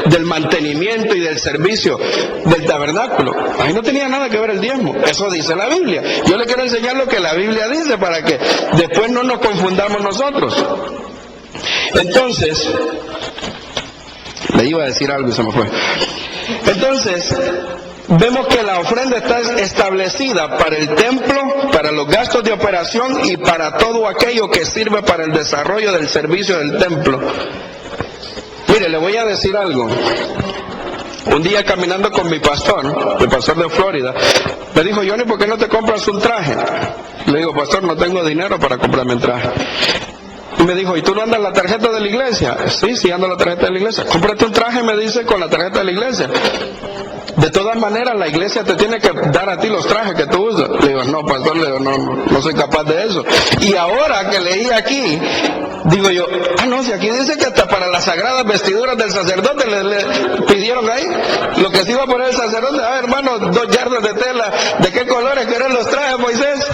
del mantenimiento y del servicio del tabernáculo. Ahí no tenía nada que ver el diezmo. Eso dice la Biblia. Yo le quiero enseñar lo que la Biblia dice para que después no nos confundamos nosotros. Entonces, le iba a decir algo y se me fue. Entonces, vemos que la ofrenda está establecida para el templo, para los gastos de operación y para todo aquello que sirve para el desarrollo del servicio del templo. Mire, le voy a decir algo. Un día caminando con mi pastor de Florida, me dijo: Johnny, ¿por qué no te compras un traje? Le digo: pastor, no tengo dinero para comprarme un traje. Y me dijo: ¿y tú no andas la tarjeta de la iglesia? Sí, ando la tarjeta de la iglesia. Cómprate un traje, me dice, con la tarjeta de la iglesia. De todas maneras, la iglesia te tiene que dar a ti los trajes que tú usas. Le digo: no, pastor, le digo, no soy capaz de eso. Y ahora que leí aquí, digo yo: no, si aquí dice que hasta para las sagradas vestiduras del sacerdote le pidieron ahí. Lo que se iba a poner el sacerdote: hermano, 2 yardas de tela, ¿de qué colores quieren los trajes, Moisés?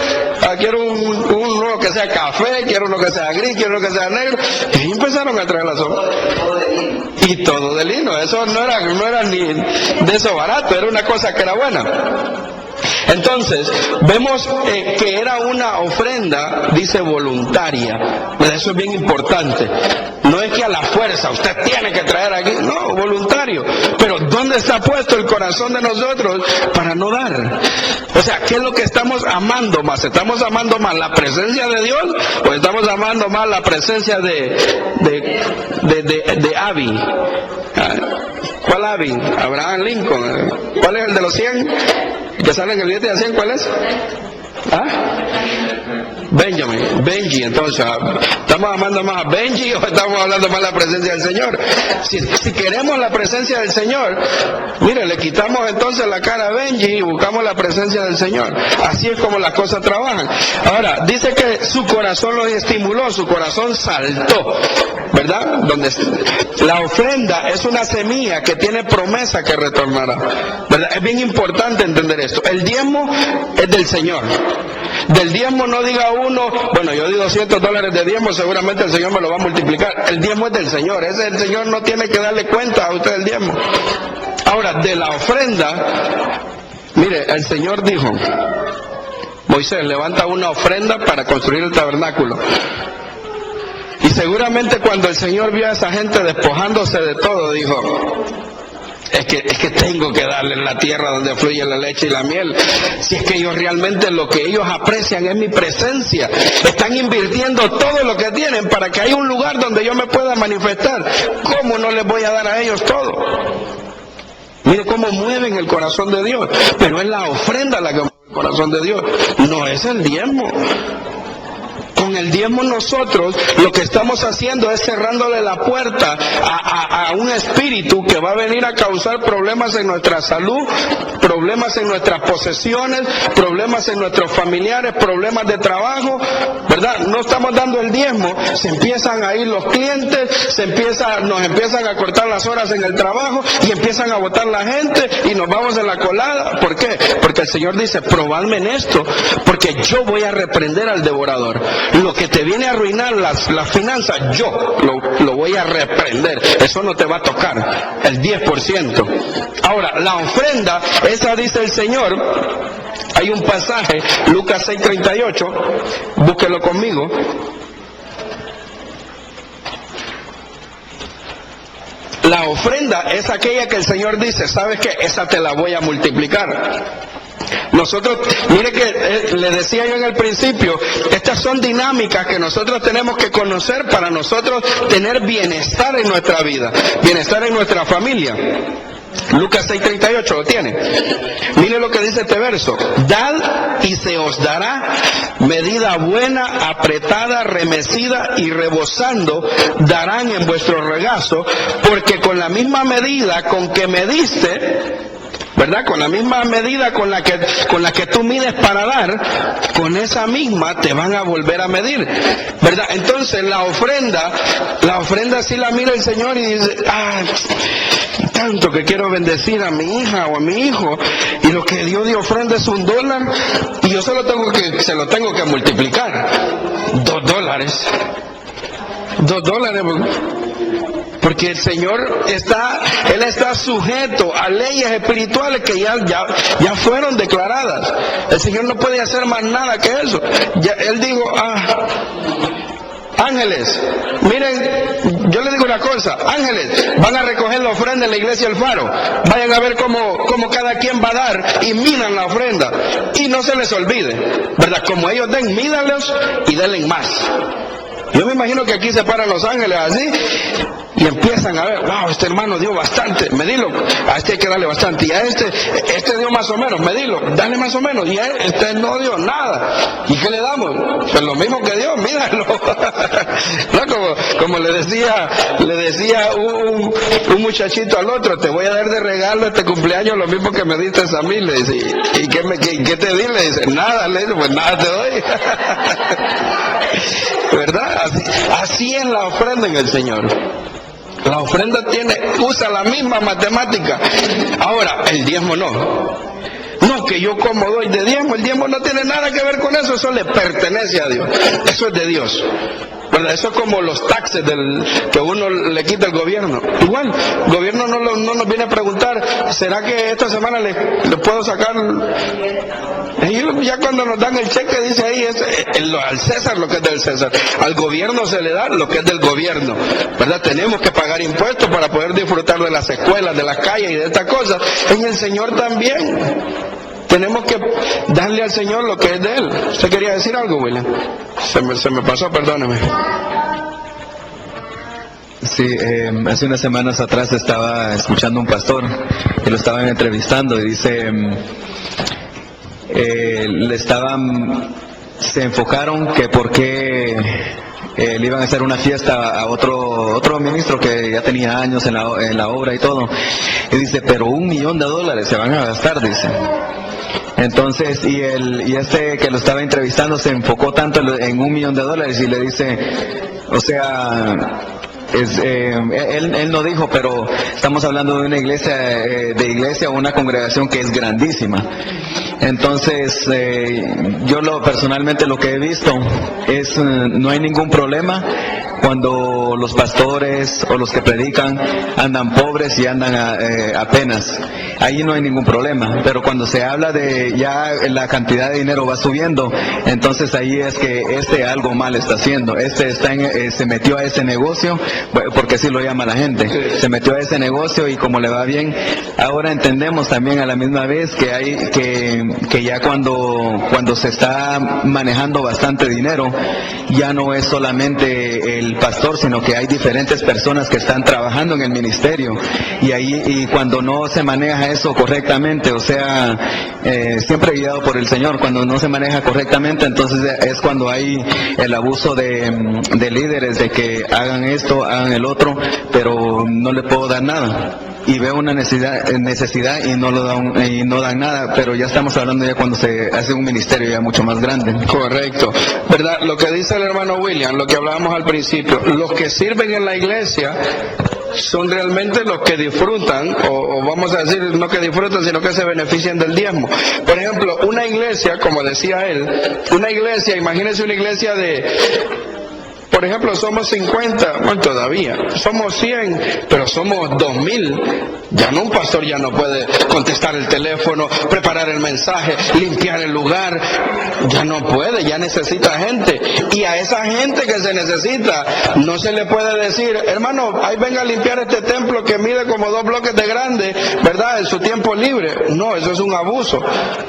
Quiero uno que sea café, quiero uno que sea gris, quiero uno que sea negro. Y ahí empezaron a traer las hojas. Y todo de lino. Eso no era ni de eso barato, era una cosa que era buena. Entonces, vemos que era una ofrenda, dice, voluntaria. Eso es bien importante. No es que a la fuerza usted tiene que traer aquí, no, voluntario. Pero ¿dónde está puesto el corazón de nosotros para no dar? O sea, ¿qué es lo que estamos amando más? ¿Estamos amando más la presencia de Dios o estamos amando más la presencia de Abby? ¿Cuál Abby? Abraham Lincoln. ¿Cuál es el de los 100? ¿Que sale en el billete de 100? ¿Cuál es? Benji. Entonces, ¿estamos amando más a Benji o estamos hablando más de la presencia del Señor? Si queremos la presencia del Señor, mire, le quitamos entonces la cara a Benji y buscamos la presencia del Señor. Así es como las cosas trabajan. Ahora, dice que su corazón los estimuló, su corazón saltó, ¿verdad? Donde la ofrenda es una semilla que tiene promesa que retornará, ¿verdad? Es bien importante entender esto. El diezmo es del Señor. Del diezmo no diga uno: bueno, yo di $200 de diezmo, seguramente el Señor me lo va a multiplicar. El diezmo es del Señor. El Señor no tiene que darle cuenta a usted del diezmo. Ahora, de la ofrenda, mire, el Señor dijo: Moisés, levanta una ofrenda para construir el tabernáculo. Y seguramente cuando el Señor vio a esa gente despojándose de todo, dijo: es que tengo que darle la tierra donde fluye la leche y la miel. Si es que ellos realmente lo que ellos aprecian es mi presencia, están invirtiendo todo lo que tienen para que haya un lugar donde yo me pueda manifestar. ¿Cómo no les voy a dar a ellos todo? Mire cómo mueven el corazón de Dios. Pero es la ofrenda la que mueve el corazón de Dios, no es el diezmo. Con el diezmo nosotros lo que estamos haciendo es cerrándole la puerta a un espíritu que va a venir a causar problemas en nuestra salud, problemas en nuestras posesiones, problemas en nuestros familiares, problemas de trabajo, ¿verdad? No estamos dando el diezmo, se empiezan a ir los clientes, nos empiezan a cortar las horas en el trabajo y empiezan a botar la gente y nos vamos en la colada. ¿Por qué? Porque el Señor dice: probadme en esto, porque yo voy a reprender al devorador. Lo que te viene a arruinar las finanzas, yo lo voy a reprender. Eso no te va a tocar, el 10%. Ahora, la ofrenda, esa dice el Señor. Hay un pasaje, Lucas 6:38, búsquelo conmigo. La ofrenda es aquella que el Señor dice: ¿sabes qué? Esa te la voy a multiplicar. Nosotros, mire que le decía yo en el principio, estas son dinámicas que nosotros tenemos que conocer para nosotros tener bienestar en nuestra vida, bienestar en nuestra familia. Lucas 6:38, ¿lo tiene? Mire lo que dice este verso: dad y se os dará, medida buena, apretada, remecida y rebosando darán en vuestro regazo, porque con la misma medida con que mediste, ¿verdad? Con la misma medida con la que tú mides para dar, con esa misma te van a volver a medir, ¿verdad? Entonces la ofrenda sí la mira el Señor y dice, tanto que quiero bendecir a mi hija o a mi hijo, y lo que dio de ofrenda es $1, y yo se lo tengo que multiplicar. $2. Porque el Señor está sujeto a leyes espirituales que ya fueron declaradas. El Señor no puede hacer más nada que eso. Él dijo, ángeles, miren, yo les digo una cosa, ángeles, van a recoger la ofrenda en la iglesia del Faro, vayan a ver cómo cada quien va a dar, y midan la ofrenda, y no se les olvide, ¿verdad? Como ellos den, mídanlos y denle más. Yo me imagino que aquí se paran los ángeles así y empiezan a ver, wow, este hermano dio bastante, medilo, a este hay que darle bastante, y a este dio más o menos, medilo, dale más o menos, y a este no dio nada. ¿Y qué le damos? Pues lo mismo que dio, míralo. No, como le decía un muchachito al otro, te voy a dar de regalo este cumpleaños lo mismo que me diste a mí, le dice, ¿y qué te di? Le dice, nada, le dice, pues nada te doy. ¿Verdad? Así es la ofrenda en el Señor. La ofrenda usa la misma matemática. Ahora, el diezmo no. No, que yo como doy de diezmo, el diezmo no tiene nada que ver con eso, eso le pertenece a Dios. Eso es de Dios. ¿Verdad? Eso es como los taxes que uno le quita al gobierno. Igual, el gobierno no nos viene a preguntar, ¿será que esta semana le puedo sacar? Ellos ya cuando nos dan el cheque dice ahí, al César lo que es del César, al gobierno se le da lo que es del gobierno, ¿verdad? Tenemos que pagar impuestos para poder disfrutar de las escuelas, de las calles y de estas cosas. En el Señor también tenemos que darle al Señor lo que es de Él. ¿Usted quería decir algo, William? Se me pasó, perdóneme. Sí, hace unas semanas atrás estaba escuchando a un pastor que lo estaban entrevistando y dice, se enfocaron que por qué le iban a hacer una fiesta a otro ministro que ya tenía años en la obra y todo, y dice, pero $1 millón se van a gastar, dice. Entonces, y este que lo estaba entrevistando se enfocó tanto en $1 millón y le dice, o sea, él no dijo, pero estamos hablando de una iglesia o una congregación que es grandísima. Entonces, yo personalmente lo que he visto es, no hay ningún problema cuando los pastores o los que predican andan pobres y andan apenas. Ahí no hay ningún problema, pero cuando se habla de ya la cantidad de dinero va subiendo, entonces ahí es que algo mal está haciendo. Se metió a ese negocio, porque así lo llama la gente, se metió a ese negocio y como le va bien, ahora entendemos también a la misma vez que ya cuando se está manejando bastante dinero, ya no es solamente el pastor, sino que hay diferentes personas que están trabajando en el ministerio, y cuando no se maneja eso correctamente, o sea, siempre guiado por el Señor, cuando no se maneja correctamente, entonces es cuando hay el abuso de líderes, de que hagan esto, hagan el otro, pero no le puedo dar nada. Y veo una necesidad y no dan nada, pero ya estamos hablando ya cuando se hace un ministerio ya mucho más grande. Correcto, ¿verdad? Lo que dice el hermano William, lo que hablábamos al principio, los que sirven en la iglesia son realmente los que disfrutan, o vamos a decir, no que disfrutan, sino que se benefician del diezmo. Por ejemplo, una iglesia, como decía él, imagínense una iglesia por ejemplo, somos 50, bueno, todavía, somos 100, pero somos 2000. Ya no, un pastor ya no puede contestar el teléfono, preparar el mensaje, limpiar el lugar, ya no puede, ya necesita gente. Y a esa gente que se necesita, no se le puede decir, hermano, ahí venga a limpiar este templo que mide como 2 bloques de grande, ¿verdad?, en su tiempo libre. No, eso es un abuso,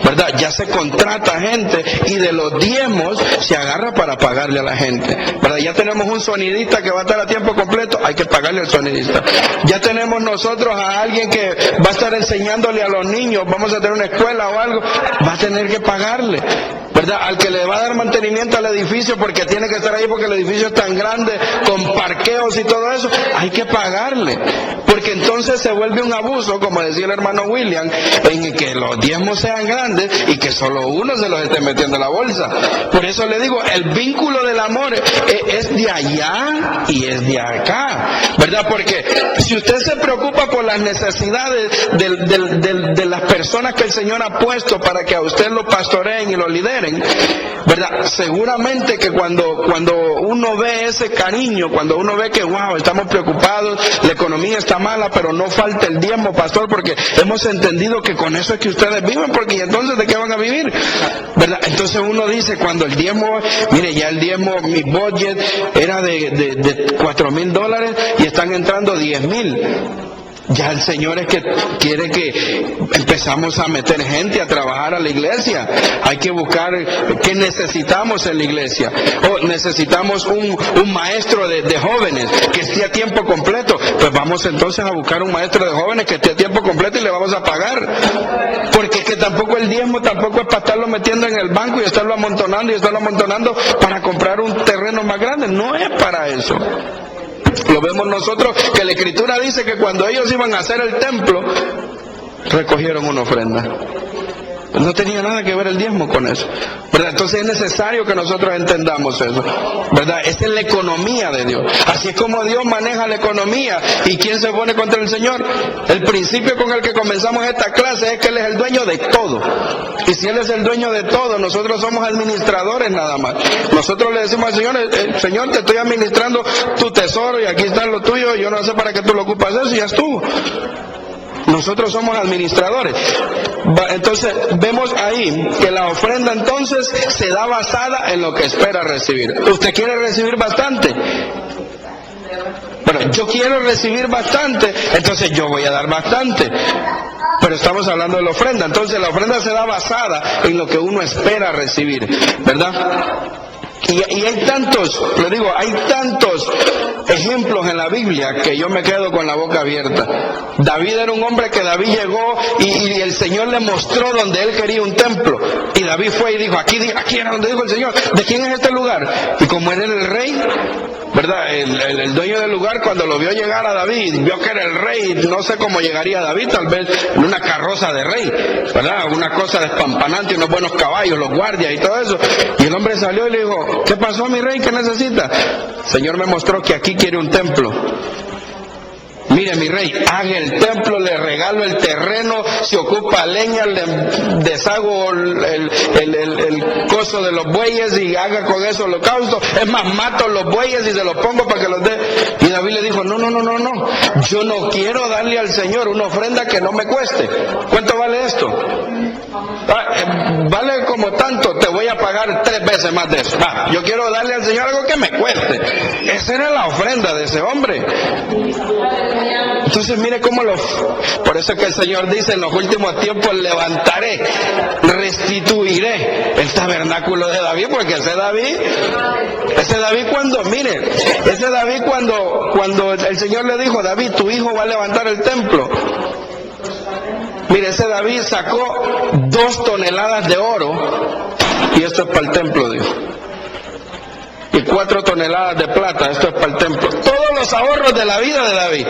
¿verdad? Ya se contrata gente y de los diezmos se agarra para pagarle a la gente, ¿verdad? Ya tenemos un sonidista que va a estar a tiempo completo, hay que pagarle al sonidista. Ya tenemos nosotros a alguien que va a estar enseñándole a los niños, vamos a tener una escuela o algo, va a tener que pagarle, ¿verdad? Al que le va a dar mantenimiento al edificio porque tiene que estar ahí porque el edificio es tan grande, con parqueos y todo eso, hay que pagarle, porque entonces se vuelve un abuso, como decía el hermano William, en que los diezmos sean grandes y que solo uno se los esté metiendo en la bolsa. Por eso le digo, el vínculo del amor es de allá y es de acá, ¿verdad? Porque si usted se preocupa por las necesidades de las personas que el Señor ha puesto para que a usted lo pastoreen y lo lideren, ¿verdad? Seguramente que cuando uno ve ese cariño, cuando uno ve que wow, estamos preocupados, la economía está mala, pero no falta el diezmo, pastor, porque hemos entendido que con eso es que ustedes viven, porque ¿y entonces de qué van a vivir? ¿Verdad? Entonces uno dice, cuando el diezmo, mire, ya el diezmo, mi budget era de $4,000 y están entrando 10,000. Ya el Señor es que quiere que empezamos a meter gente a trabajar a la iglesia. Hay que buscar qué necesitamos en la iglesia. O necesitamos un maestro de jóvenes que esté a tiempo completo. Pues vamos entonces a buscar un maestro de jóvenes que esté a tiempo completo y le vamos a pagar. Porque es que tampoco el diezmo tampoco es para estarlo metiendo en el banco y estarlo amontonando para comprar un terreno más grande. No es para eso. Lo vemos nosotros, que la Escritura dice que cuando ellos iban a hacer el templo, recogieron una ofrenda. No tenía nada que ver el diezmo con eso, ¿verdad? Entonces es necesario que nosotros entendamos eso, ¿verdad? Esa es la economía de Dios. Así es como Dios maneja la economía. ¿Y quién se pone contra el Señor? El principio con el que comenzamos esta clase es que Él es el dueño de todo. Y si Él es el dueño de todo, nosotros somos administradores nada más. Nosotros le decimos al Señor, Señor, te estoy administrando tu tesoro y aquí está lo tuyo, yo no sé para qué tú lo ocupas eso y ya estuvo. Nosotros somos administradores. Entonces vemos ahí que la ofrenda entonces se da basada en lo que espera recibir. ¿Usted quiere recibir bastante? Bueno, yo quiero recibir bastante, entonces yo voy a dar bastante. Pero estamos hablando de la ofrenda. Entonces la ofrenda se da basada en lo que uno espera recibir, ¿verdad? Y hay tantos, le digo, hay tantos ejemplos en la Biblia que yo me quedo con la boca abierta. David era un hombre que David llegó y el Señor le mostró donde él quería un templo. Y David fue y dijo, aquí era donde dijo el Señor, ¿de quién es este lugar? Y como él era el rey, ¿verdad? El dueño del lugar, cuando lo vio llegar a David, vio que era el rey, no sé cómo llegaría David, tal vez en una carroza de rey, ¿verdad? Una cosa despampanante, unos buenos caballos, los guardias y todo eso. Y el hombre salió y le dijo, ¿qué pasó, mi rey? ¿Qué necesita? El Señor me mostró que aquí quiere un templo. Mire, mi rey, haga el templo, le regalo el terreno, se ocupa leña, le deshago el coso de los bueyes y haga con eso holocausto. Es más, mato los bueyes y se los pongo para que los dé. Y David le dijo, no, yo no quiero darle al Señor una ofrenda que no me cueste. ¿Cuánto vale esto? Vale como tanto, te voy a pagar 3 veces más de eso. Yo quiero darle al Señor algo que me cueste. Esa era la ofrenda de ese hombre. Entonces mire cómo por eso es que el Señor dice, en los últimos tiempos levantaré, restituiré el tabernáculo de David, porque ese David cuando el Señor le dijo, David, tu hijo va a levantar el templo. Mire, ese David sacó 2 toneladas de oro, y esto es para el templo, dijo. Y 4 toneladas de plata, esto es para el templo. Todos los ahorros de la vida de David.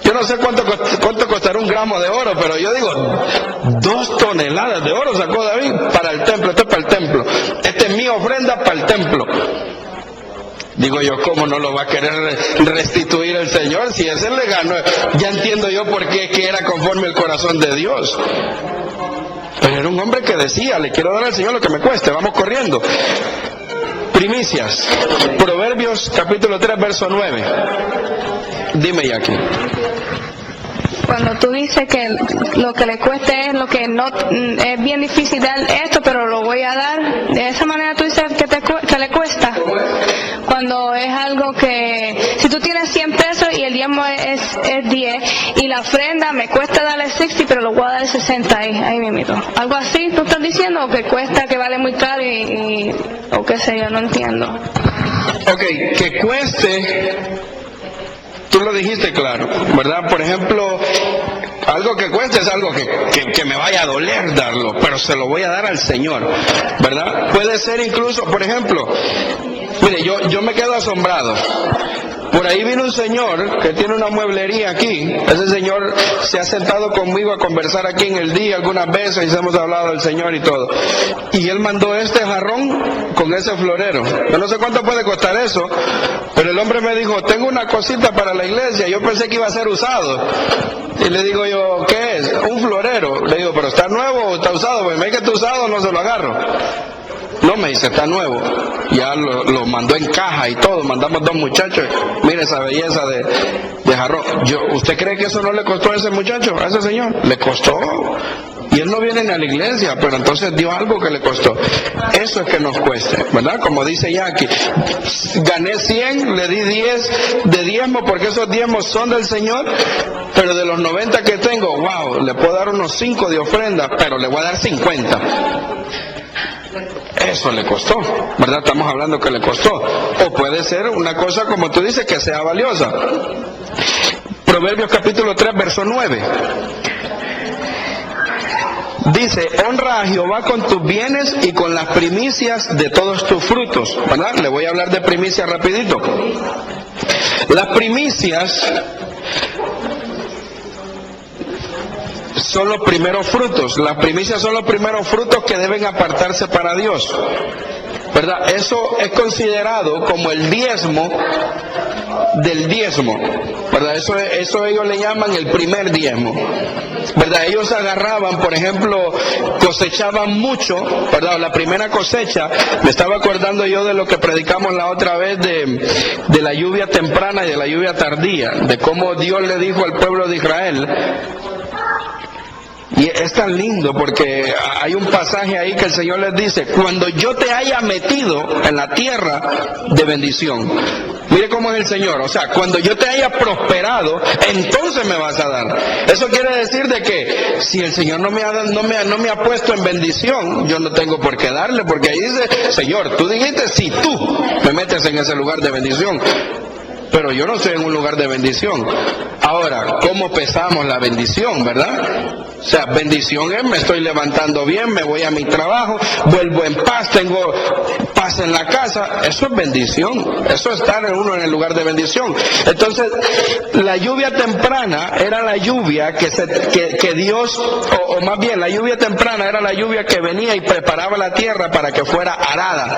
Yo no sé cuánto costará un gramo de oro, pero yo digo, 2 toneladas de oro sacó David para el templo. Esto es para el templo. Esta es mi ofrenda para el templo. Digo yo, ¿cómo no lo va a querer restituir el Señor? Si ese le ganó, ya entiendo yo por qué que era conforme el corazón de Dios. Pero era un hombre que decía, le quiero dar al Señor lo que me cueste, vamos corriendo. Primicias, Proverbios capítulo 3, verso 9. Dime, Jackie. Cuando tú dices que lo que le cueste es lo que no es bien difícil dar esto, pero lo voy a dar, de esa manera tú dices que le cuesta. Cuando es algo que, si tú tienes 100 pesos y el diezmo es 10 y la ofrenda me cuesta darle 60, pero lo voy a dar 60 ahí mismo. Algo así, ¿tú estás diciendo? O que cuesta, que vale muy caro o qué sé yo, no entiendo. Ok, que cueste tú lo dijiste claro, ¿verdad? Por ejemplo, algo que cuesta es algo que me vaya a doler darlo, pero se lo voy a dar al Señor, ¿verdad? Puede ser incluso, por ejemplo, mire, yo me quedo asombrado. Por ahí vino un señor que tiene una mueblería aquí. Ese señor se ha sentado conmigo a conversar aquí en el día algunas veces y hemos hablado del Señor y todo. Y él mandó este jarrón con ese florero. Yo no sé cuánto puede costar eso, pero el hombre me dijo, tengo una cosita para la iglesia. Yo pensé que iba a ser usado. Y le digo yo, ¿qué es? Un florero. Le digo, ¿pero está nuevo o está usado? Pues me dice que está usado, no se lo agarro. No, me dice, está nuevo. Ya lo mandó en caja y todo. Mandamos 2 muchachos. Mire esa belleza de jarrón. ¿Usted cree que eso no le costó a ese muchacho, a ese señor? Le costó. Y él no viene ni a la iglesia, pero entonces dio algo que le costó. Eso es que nos cueste, ¿verdad? Como dice Jackie, gané 100, le di 10 de diezmo porque esos diezmos son del Señor, pero de los 90 que tengo, wow, le puedo dar unos 5 de ofrenda, pero le voy a dar 50. Eso le costó, ¿verdad? Estamos hablando que le costó. O puede ser una cosa, como tú dices, que sea valiosa. Proverbios capítulo 3, verso 9. Dice, honra a Jehová con tus bienes y con las primicias de todos tus frutos, ¿verdad? Le voy a hablar de primicias rapidito. Las primicias son los primeros frutos. Las primicias son los primeros frutos que deben apartarse para Dios, ¿verdad? Eso es considerado como el diezmo del diezmo, ¿verdad? Eso ellos le llaman el primer diezmo, ¿verdad? Ellos agarraban, por ejemplo, cosechaban mucho, ¿verdad? La primera cosecha, me estaba acordando yo de lo que predicamos la otra vez de la lluvia temprana y de la lluvia tardía, de cómo Dios le dijo al pueblo de Israel. Y es tan lindo porque hay un pasaje ahí que el Señor les dice, cuando yo te haya metido en la tierra de bendición. Mire cómo es el Señor, o sea, cuando yo te haya prosperado, entonces me vas a dar. Eso quiere decir de que si el Señor no me ha puesto en bendición, yo no tengo por qué darle, porque ahí dice, Señor, tú dijiste si tú me metes en ese lugar de bendición. Pero yo no estoy en un lugar de bendición. Ahora, ¿cómo pesamos la bendición, verdad? O sea, bendición es, me estoy levantando bien, me voy a mi trabajo, vuelvo en paz, tengo paz en la casa. Eso es bendición. Eso es estar uno en el lugar de bendición. Entonces, la lluvia temprana era la lluvia que Dios, o más bien, la lluvia temprana era la lluvia que venía y preparaba la tierra para que fuera arada.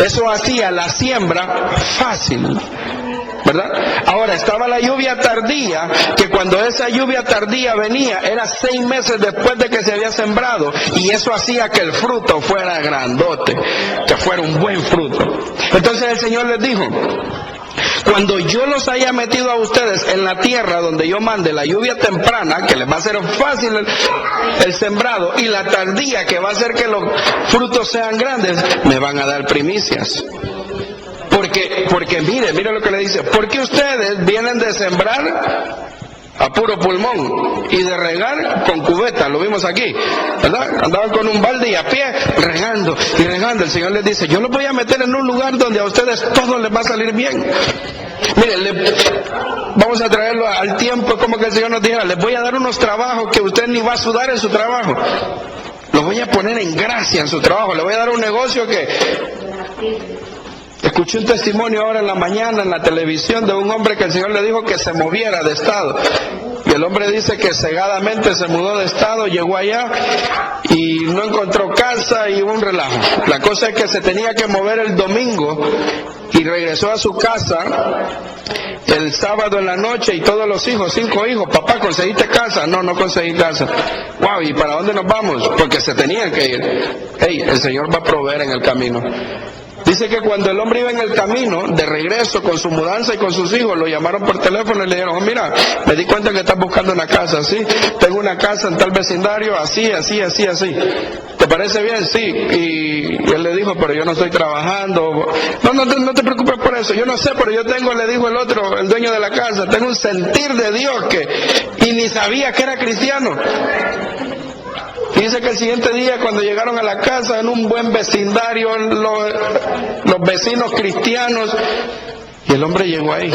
Eso hacía la siembra fácil, ¿verdad? Ahora estaba la lluvia tardía, que cuando esa lluvia tardía venía era 6 meses después de que se había sembrado, y eso hacía que el fruto fuera grandote, que fuera un buen fruto. Entonces el Señor les dijo, cuando yo los haya metido a ustedes en la tierra donde yo mande la lluvia temprana, que les va a hacer fácil el sembrado, y la tardía, que va a hacer que los frutos sean grandes, me van a dar primicias. Porque mire lo que le dice, porque ustedes vienen de sembrar a puro pulmón y de regar con cubeta, lo vimos aquí, ¿verdad? Andaban con un balde y a pie regando y regando. El Señor les dice, yo los voy a meter en un lugar donde a ustedes todo les va a salir bien. Mire, vamos a traerlo al tiempo, como que el Señor nos dijera, les voy a dar unos trabajos que usted ni va a sudar en su trabajo, los voy a poner en gracia en su trabajo, le voy a dar un negocio que... Escuché un testimonio ahora en la mañana en la televisión de un hombre que el Señor le dijo que se moviera de estado. Y el hombre dice que cegadamente se mudó de estado, llegó allá y no encontró casa y hubo un relajo. La cosa es que se tenía que mover el domingo y regresó a su casa el sábado en la noche y todos los hijos, 5 hijos, papá, ¿conseguiste casa? No, no conseguí casa. Wow, ¿y para dónde nos vamos? Porque se tenían que ir. Hey, el Señor va a proveer en el camino. Dice que cuando el hombre iba en el camino, de regreso con su mudanza y con sus hijos, lo llamaron por teléfono y le dijeron, mira, me di cuenta que estás buscando una casa, ¿sí? Tengo una casa en tal vecindario, así. ¿Te parece bien? Sí. Y él le dijo, pero yo no estoy trabajando. No te preocupes por eso. Yo no sé, pero yo tengo, le dijo el otro, el dueño de la casa, tengo un sentir de Dios y ni sabía que era cristiano. Dice que el siguiente día, cuando llegaron a la casa, en un buen vecindario, los vecinos cristianos, y el hombre llegó ahí.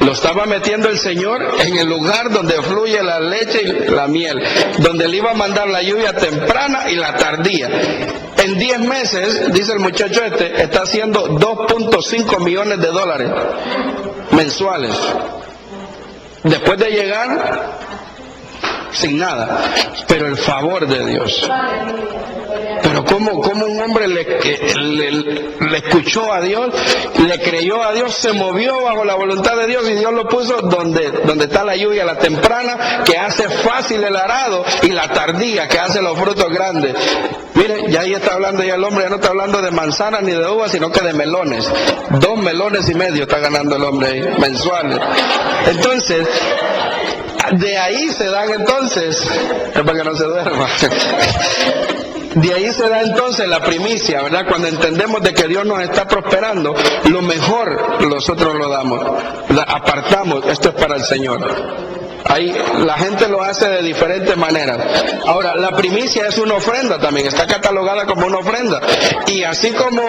Lo estaba metiendo el Señor en el lugar donde fluye la leche y la miel, donde le iba a mandar la lluvia temprana y la tardía. En 10 meses, dice el muchacho está haciendo 2.5 millones de dólares mensuales. Después de llegar sin nada, pero el favor de Dios. Pero como un hombre le escuchó a Dios, le creyó a Dios, se movió bajo la voluntad de Dios y Dios lo puso donde está la lluvia, la temprana, que hace fácil el arado, y la tardía, que hace los frutos grandes. Mire, ya ahí está hablando ya el hombre, ya no está hablando de manzanas ni de uvas, sino que de melones. 2 melones y medio está ganando el hombre ahí, mensuales. Entonces, de ahí se dan entonces, es para que no se duerma. De ahí se da entonces la primicia, ¿verdad? Cuando entendemos de que Dios nos está prosperando, lo mejor nosotros lo damos, apartamos, esto es para el Señor. Ahí la gente lo hace de diferentes maneras. Ahora, la primicia es una ofrenda también, está catalogada como una ofrenda. Y así como...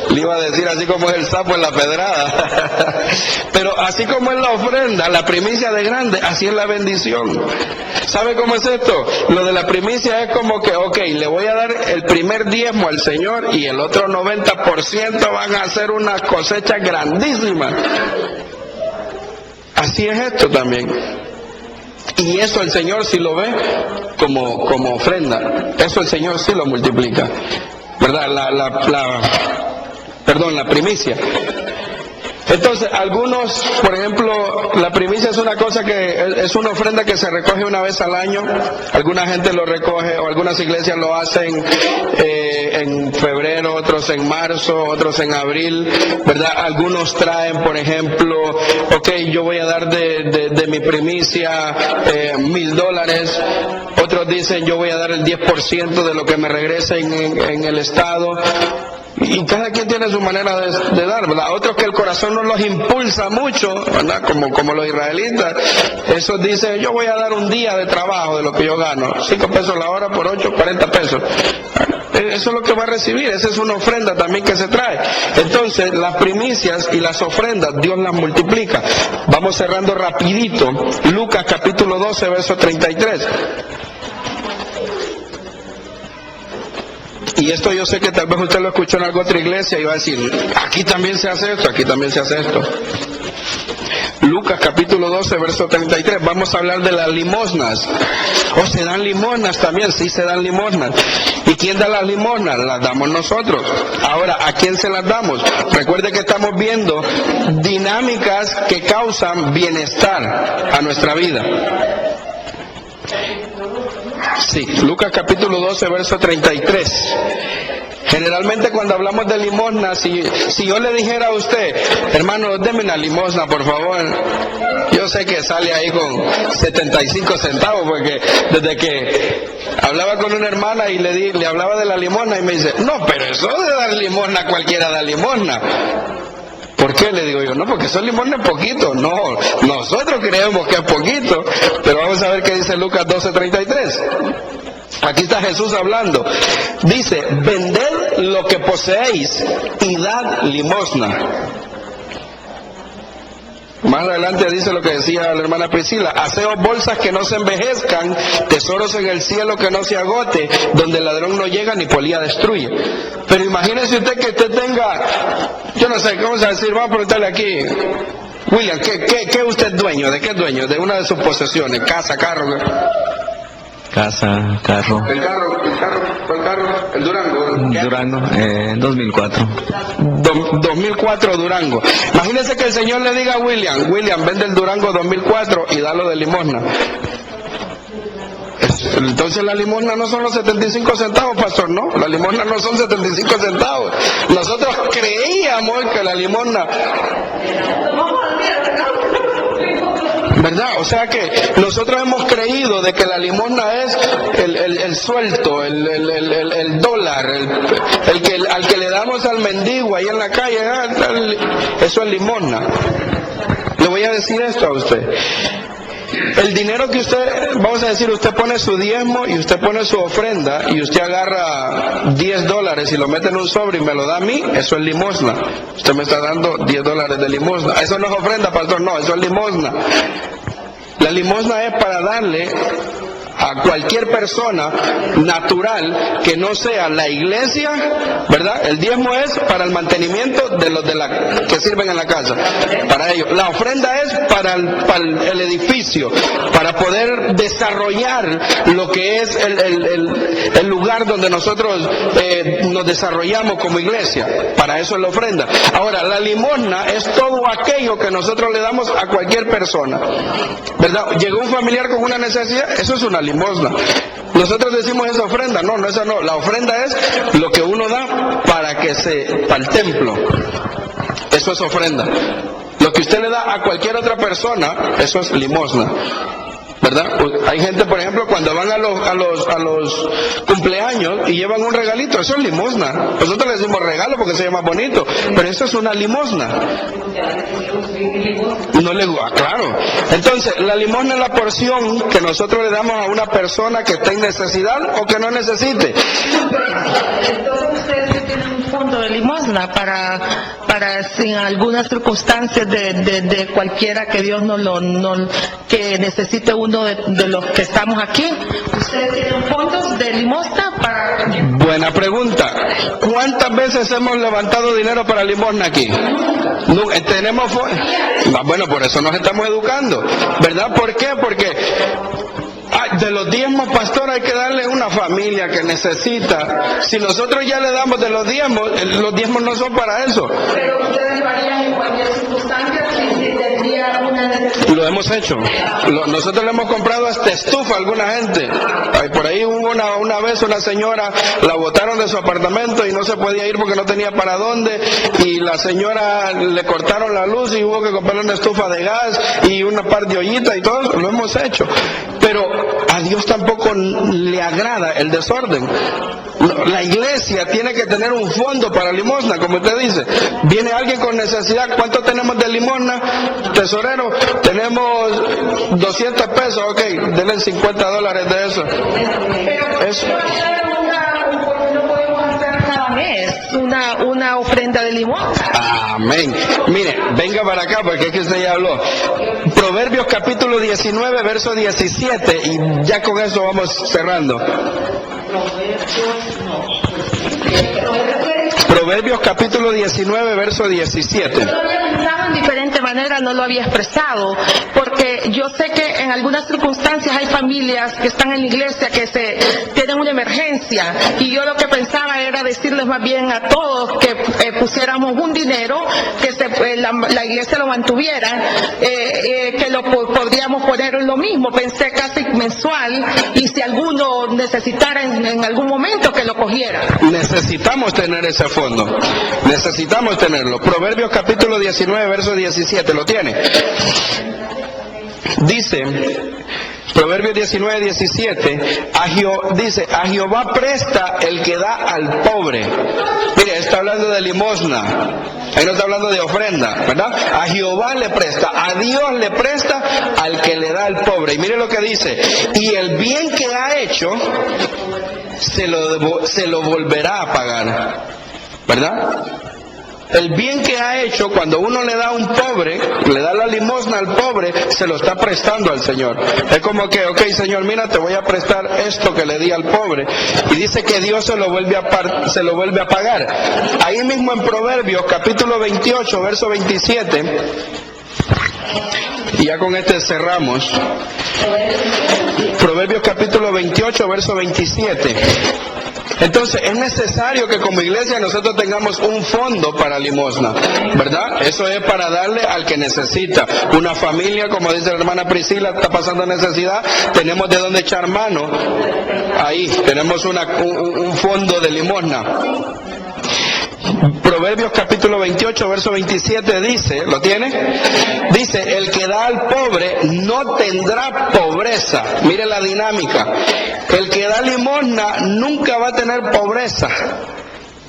le iba a decir así como es el sapo en la pedrada. Pero así como es la ofrenda, la primicia de grande, así es la bendición. ¿Sabe cómo es esto? Lo de la primicia es como que, ok, le voy a dar el primer diezmo al Señor y el otro 90% van a hacer una cosecha grandísima. Así es esto también. Y eso el Señor sí lo ve como ofrenda. Eso el Señor sí lo multiplica. ¿Verdad? La primicia. Entonces, algunos, por ejemplo, la primicia es una cosa que es una ofrenda que se recoge una vez al año. Alguna gente lo recoge, o algunas iglesias lo hacen en febrero, otros en marzo, otros en abril, ¿verdad? Algunos traen, por ejemplo, ok, yo voy a dar de mi primicia $1,000. Otros dicen, yo voy a dar el 10% de lo que me regrese en el estado. Y cada quien tiene su manera de dar, ¿verdad? Otros que el corazón no los impulsa mucho, ¿verdad? Como los israelitas. Esos dicen, yo voy a dar un día de trabajo de lo que yo gano. 5 pesos la hora por 8, 40 pesos. Eso es lo que va a recibir. Esa es una ofrenda también que se trae. Entonces, las primicias y las ofrendas, Dios las multiplica. Vamos cerrando rapidito. Lucas capítulo 12, verso 33. Y esto yo sé que tal vez usted lo escuchó en alguna otra iglesia y va a decir, aquí también se hace esto, aquí también se hace esto. Lucas capítulo 12, verso 33, vamos a hablar de las limosnas. ¿O se dan limosnas también? Sí, se dan limosnas. ¿Y quién da las limosnas? Las damos nosotros. Ahora, ¿a quién se las damos? Recuerde que estamos viendo dinámicas que causan bienestar a nuestra vida. Sí, Lucas capítulo 12, verso 33. Generalmente cuando hablamos de limosna, si yo le dijera a usted, hermano, déme una limosna, por favor. Yo sé que sale ahí con 75 centavos, porque desde que hablaba con una hermana y le hablaba de la limosna y me dice, no, pero eso de dar limosna, cualquiera da limosna. ¿Por qué? Le digo yo, no, porque son limones poquitos. No, nosotros creemos que es poquito, pero vamos a ver qué dice Lucas 12:33. Aquí está Jesús hablando. Dice, vended lo que poseéis y dad limosna. Más adelante dice lo que decía la hermana Priscila, haceos bolsas que no se envejezcan, tesoros en el cielo que no se agote, donde el ladrón no llega ni polilla destruye. Pero imagínese usted que usted tenga, yo no sé, ¿cómo se va a decir? Vamos a preguntarle aquí, William, ¿qué usted es dueño? ¿De qué es dueño? De una de sus posesiones, casa, carro. Casa, carro. ¿El carro? ¿Cuál carro? ¿El Durango? Durango, 2004. 2004 Durango. Imagínese que el Señor le diga a William, vende el Durango 2004 y dalo de limosna. Entonces la limosna no son los 75 centavos, pastor, no, la limosna no son 75 centavos. Nosotros creíamos que la limosna... ¿Verdad? O sea que nosotros hemos creído de que la limosna es el suelto, el dólar, al que le damos al mendigo ahí en la calle, eso es limosna. Le voy a decir esto a usted. El dinero que usted, vamos a decir, usted pone su diezmo y usted pone su ofrenda y usted agarra $10 y lo mete en un sobre y me lo da a mí, eso es limosna. Usted me está dando $10 de limosna. Eso no es ofrenda, pastor, no, eso es limosna. La limosna es para darle a cualquier persona natural que no sea la iglesia, ¿verdad? El diezmo es para el mantenimiento de los que sirven en la casa, para ellos. La ofrenda es para el edificio, para poder desarrollar lo que es el lugar donde nosotros nos desarrollamos como iglesia. Para eso es la ofrenda. Ahora, la limosna es todo aquello que nosotros le damos a cualquier persona, ¿verdad? Llegó un familiar con una necesidad, eso es una limosna. Nosotros decimos esa ofrenda, no, esa no. La ofrenda es lo que uno da para el templo. Eso es ofrenda. Lo que usted le da a cualquier otra persona, eso es limosna, ¿verdad? Hay gente, por ejemplo, cuando van a los cumpleaños y llevan un regalito, eso es limosna. Nosotros le decimos regalo porque se llama bonito, pero eso es una limosna. No le claro. Entonces, la limosna es la porción que nosotros le damos a una persona que esté en necesidad o que no necesite. Entonces ustedes tienen un fondo de limosna para sin algunas circunstancias de cualquiera que Dios que necesite uno de los que estamos aquí. ¿Ustedes tienen fondos de limosna para...? Buena pregunta. ¿Cuántas veces hemos levantado dinero para limosna aquí? No, tenemos bueno, por eso nos estamos educando, ¿verdad? ¿Por qué? Porque de los diezmos, pastor, hay que darle a una familia que necesita. Si nosotros ya le damos de los diezmos no son para eso. Pero ustedes lo harían en cualquier circunstancia si tendría una necesidad. Lo hemos hecho. Nosotros le hemos comprado hasta estufa a alguna gente. Por ahí hubo una vez una señora, la botaron de su apartamento y no se podía ir porque no tenía para dónde, y la señora le cortaron la luz y hubo que comprarle una estufa de gas y una par de ollitas y todo. Lo hemos hecho. Pero a Dios tampoco le agrada el desorden. La iglesia tiene que tener un fondo para limosna, como usted dice. Viene alguien con necesidad, ¿cuánto tenemos de limosna? Tesorero, tenemos 200 pesos, ok, denle $50 de eso. Eso. No podemos hacer cada mes una ofrenda de limosna. Amén. Mire, venga para acá porque es que usted ya habló. Proverbios capítulo 19, verso 17, y ya con eso vamos cerrando. Proverbios capítulo 19, verso 17. Yo lo había pensado en diferente manera, no lo había expresado, porque yo sé que en algunas circunstancias hay familias que están en la iglesia que tienen una emergencia, y yo lo que pensaba era decirles más bien a todos que pusiéramos un dinero, que la iglesia lo mantuviera, que lo podríamos poner en lo mismo, pensé casi mensual, y si alguno necesitara en algún momento que lo cogiera. Necesitamos tener ese fondo, necesitamos tenerlo. Proverbios capítulo 19, verso 17, ¿lo tiene? Dice, Proverbios 19, 17, dice, a Jehová presta el que da al pobre. Mire, está hablando de limosna, ahí no está hablando de ofrenda, ¿verdad? A Jehová le presta, a Dios le presta al que le da al pobre. Y mire lo que dice, y el bien que ha hecho se lo volverá a pagar, ¿verdad? El bien que ha hecho, cuando uno le da a un pobre, le da la limosna al pobre, se lo está prestando al Señor. Es como que, ok, Señor, mira, te voy a prestar esto que le di al pobre. Y dice que Dios se lo vuelve a pagar. Ahí mismo en Proverbios, capítulo 28, verso 27, y ya con este cerramos. Proverbios capítulo 28, verso 27. Entonces es necesario que como iglesia nosotros tengamos un fondo para limosna, ¿verdad? Eso es para darle al que necesita. Una familia, como dice la hermana Priscila, está pasando necesidad, tenemos de dónde echar mano. Ahí tenemos un fondo de limosna. Proverbios capítulo 28, verso 27 dice, ¿lo tiene? Dice, el que da al pobre no tendrá pobreza. Mire la dinámica. El que da limosna nunca va a tener pobreza.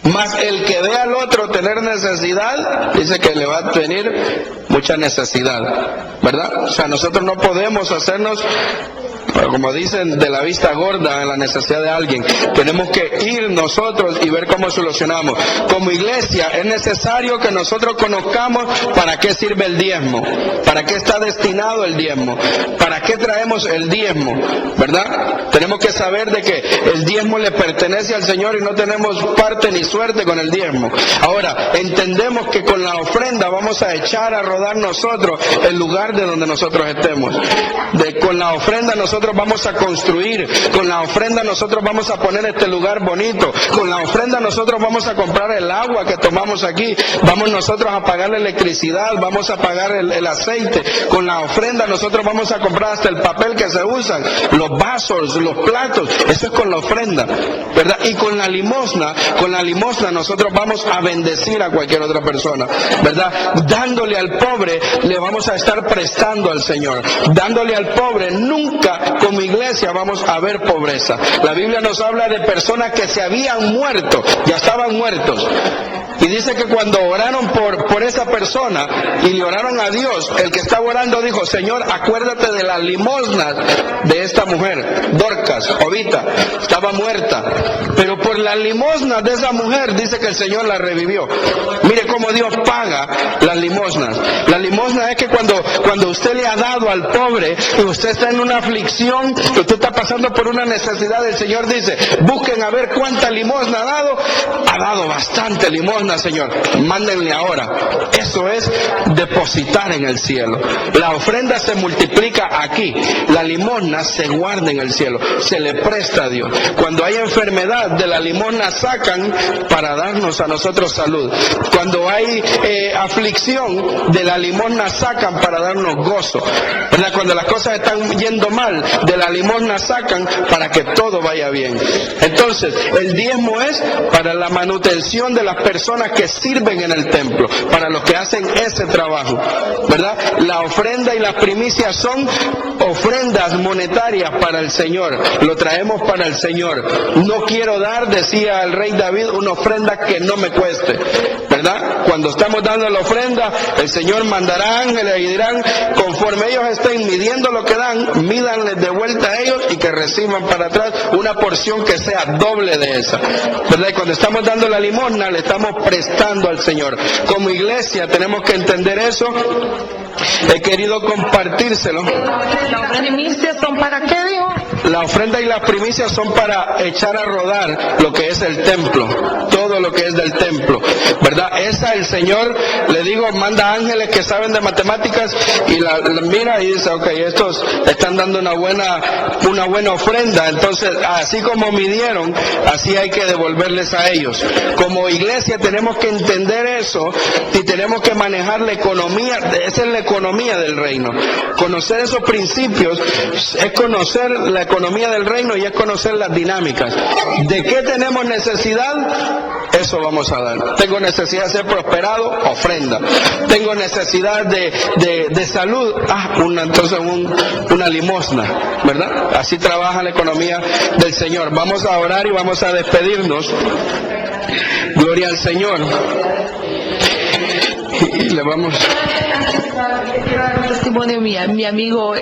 Mas el que ve al otro tener necesidad, dice que le va a venir mucha necesidad, ¿verdad? O sea, nosotros no podemos hacernos, como dicen, de la vista gorda en la necesidad de alguien. Tenemos que ir nosotros y ver cómo solucionamos. Como iglesia es necesario que nosotros conozcamos para qué sirve el diezmo, para qué está destinado el diezmo, para qué traemos el diezmo, ¿verdad? Tenemos que saber de que el diezmo le pertenece al Señor y no tenemos parte ni suerte con el diezmo. Ahora, entendemos que con la ofrenda vamos a echar a rodar nosotros el lugar de donde nosotros estemos. Con la ofrenda nosotros vamos a construir, con la ofrenda nosotros vamos a poner este lugar bonito, con la ofrenda nosotros vamos a comprar el agua que tomamos aquí, vamos nosotros a pagar la electricidad, vamos a pagar el aceite, con la ofrenda nosotros vamos a comprar hasta el papel que se usan, los vasos, los platos, eso es con la ofrenda, ¿verdad? Y con la limosna nosotros vamos a bendecir a cualquier otra persona, ¿verdad? Dándole al pobre le vamos a estar prestando al Señor, dándole al pobre. Nunca como iglesia vamos a ver pobreza. La Biblia nos habla de personas que se habían muerto, ya estaban muertos. Y dice que cuando oraron por esa persona y le oraron a Dios, el que estaba orando dijo: Señor, acuérdate de las limosnas de esta mujer, Dorcas, Jovita, estaba muerta, pero por las limosnas de esa mujer dice que el Señor la revivió. Mire cómo Dios paga las limosnas. La limosna es que cuando usted le ha dado al pobre y usted está en una aflicción, que usted está pasando por una necesidad, el Señor dice: busquen a ver cuánta limosna ha dado bastante limosna, Señor, mándenle ahora. Eso es depositar en el cielo. La ofrenda se multiplica aquí, la limosna se guarda en el cielo, se le presta a Dios. Cuando hay enfermedad, de la limosna sacan para darnos a nosotros salud. Cuando hay aflicción, de la limosna sacan para darnos gozo, ¿verdad? Cuando las cosas están yendo mal, de la limosna sacan para que todo vaya bien. Entonces, el diezmo es para la manutención de las personas que sirven en el templo, para los que hacen ese trabajo, ¿verdad? La ofrenda y las primicias son ofrendas monetarias para el Señor, lo traemos para el Señor. No quiero dar, decía el rey David, una ofrenda que no me cueste, ¿verdad? Cuando estamos dando la ofrenda, el Señor mandará ángeles y dirán: conforme ellos estén midiendo lo que dan, mídanles de vuelta a ellos y que reciban para atrás una porción que sea doble de esa, ¿verdad? Y cuando estamos dando la limosna, le estamos prestando al Señor. Como iglesia tenemos que entender eso. He querido compartírselo. ¿Las primicias son para qué, dijo? La ofrenda y las primicias son para echar a rodar lo que es el templo, todo lo que es del templo, ¿verdad? Esa el Señor, le digo, manda ángeles que saben de matemáticas y la mira y dice: ok, estos están dando una buena ofrenda, entonces así como midieron, así hay que devolverles a ellos. Como iglesia tenemos que entender eso y tenemos que manejar la economía. Esa es la economía del reino. Conocer esos principios es conocer la economía del reino y es conocer las dinámicas. ¿De qué tenemos necesidad? Eso vamos a dar. Tengo necesidad de ser prosperado, ofrenda. Tengo necesidad de salud, entonces una limosna, ¿verdad? Así trabaja la economía del Señor. Vamos a orar y vamos a despedirnos. Gloria al Señor. Y le vamos... Quiero dar un testimonio. Mi amigo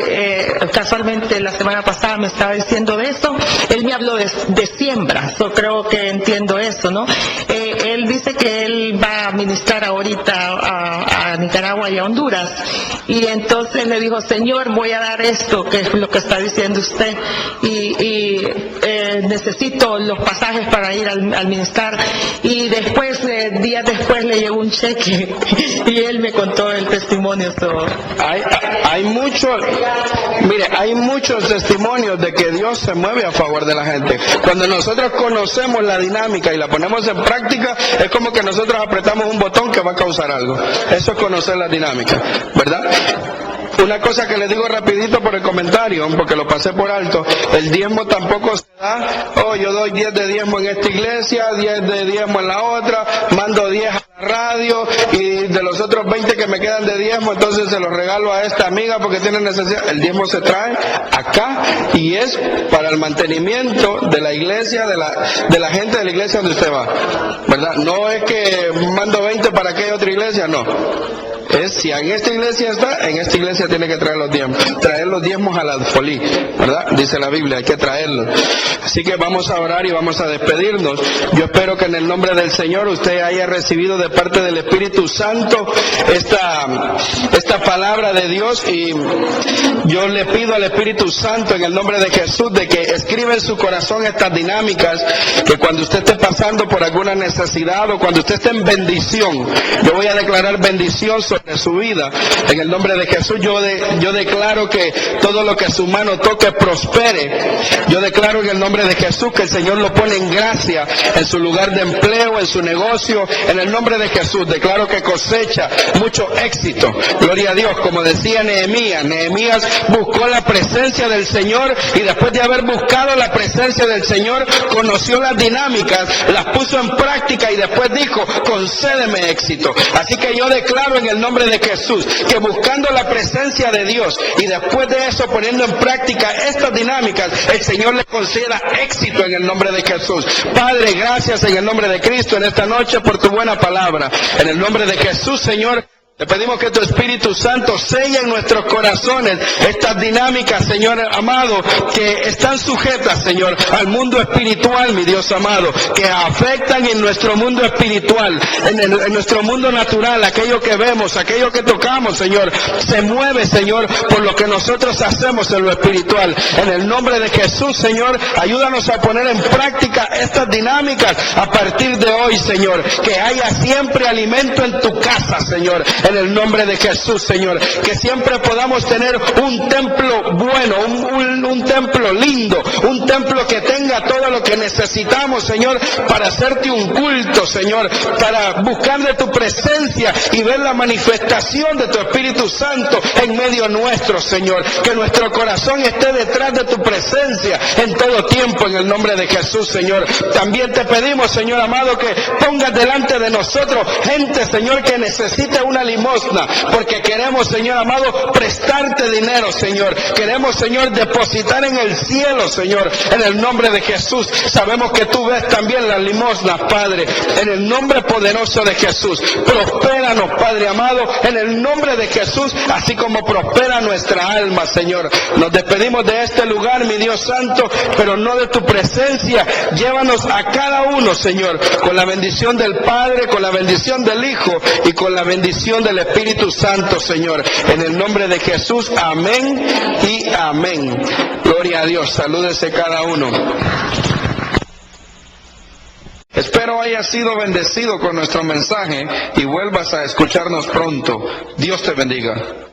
casualmente la semana pasada me estaba diciendo de eso. Él me habló de siembra. Yo creo que entiendo eso, ¿no? Él dice que él va a ministrar ahorita a Nicaragua y a Honduras, y entonces le dijo: Señor, voy a dar esto, que es lo que está diciendo usted, y necesito los pasajes para ir al ministrar. Y después, días después, le llegó un cheque y él me contó el testimonio. Hay muchos testimonios de que Dios se mueve a favor de la gente. Cuando nosotros conocemos la dinámica y la ponemos en práctica, es como que nosotros apretamos un botón que va a causar algo. Eso es conocer la dinámica, ¿verdad? Una cosa que les digo rapidito por el comentario, porque lo pasé por alto: el diezmo tampoco se da: yo doy 10 de diezmo en esta iglesia, 10 de diezmo en la otra, mando 10 a la radio, y de los otros 20 que me quedan de diezmo, entonces se los regalo a esta amiga porque tiene necesidad. El diezmo se trae acá y es para el mantenimiento de la iglesia, de la gente de la iglesia donde usted va, ¿verdad? No es que mando 20 para aquella otra iglesia, no. es si en esta iglesia está, en esta iglesia tiene que traer los diezmos a la folí, ¿verdad? Dice la Biblia, hay que traerlos. Así que vamos a orar y vamos a despedirnos. Yo espero que en el nombre del Señor usted haya recibido de parte del Espíritu Santo esta palabra de Dios, y yo le pido al Espíritu Santo en el nombre de Jesús de que escriba en su corazón estas dinámicas, que cuando usted esté pasando por alguna necesidad o cuando usted esté en bendición, yo voy a declarar bendición sobre su vida en el nombre de Jesús. Yo declaro que todo lo que su mano toque prospere. Yo declaro en el nombre de Jesús que el Señor lo pone en gracia en su lugar de empleo, en su negocio, en el nombre de Jesús. Declaro que cosecha mucho éxito. Gloria a Dios. Como decía Nehemías buscó la presencia del Señor, y después de haber buscado la presencia del Señor, conoció las dinámicas, las puso en práctica y después dijo: concédeme éxito. Así que yo declaro en el nombre de Jesús que buscando la presencia de Dios y después de eso poniendo en práctica estas dinámicas, el Señor le conceda éxito en el nombre de Jesús. Padre, gracias en el nombre de Cristo en esta noche por tu buena palabra. En el nombre de Jesús, Señor, le pedimos que tu Espíritu Santo selle en nuestros corazones estas dinámicas, Señor amado, que están sujetas, Señor, al mundo espiritual, mi Dios amado, que afectan en nuestro mundo espiritual, en nuestro mundo natural, aquello que vemos, aquello que tocamos, Señor, se mueve, Señor, por lo que nosotros hacemos en lo espiritual. En el nombre de Jesús, Señor, ayúdanos a poner en práctica estas dinámicas a partir de hoy, Señor, que haya siempre alimento en tu casa, Señor. En el nombre de Jesús, Señor, que siempre podamos tener un templo bueno, un templo lindo, un templo que tenga todo lo que necesitamos, Señor, para hacerte un culto, Señor, para buscar de tu presencia y ver la manifestación de tu Espíritu Santo en medio nuestro, Señor. Que nuestro corazón esté detrás de tu presencia en todo tiempo, en el nombre de Jesús, Señor. También te pedimos, Señor amado, que pongas delante de nosotros gente, Señor, que necesite una limosna, porque queremos, Señor amado, prestarte dinero, Señor. Queremos, Señor, depositar en el cielo, Señor, en el nombre de Jesús. Sabemos que tú ves también las limosnas, Padre, en el nombre poderoso de Jesús. Prospéranos, Padre amado, en el nombre de Jesús, así como prospera nuestra alma, Señor. Nos despedimos de este lugar, mi Dios santo, pero no de tu presencia. Llévanos a cada uno, Señor, con la bendición del Padre, con la bendición del Hijo y con la bendición del Espíritu Santo, Señor. En el nombre de Jesús, amén y amén. Gloria a Dios. Salúdese cada uno. Espero haya sido bendecido con nuestro mensaje y vuelvas a escucharnos pronto. Dios te bendiga.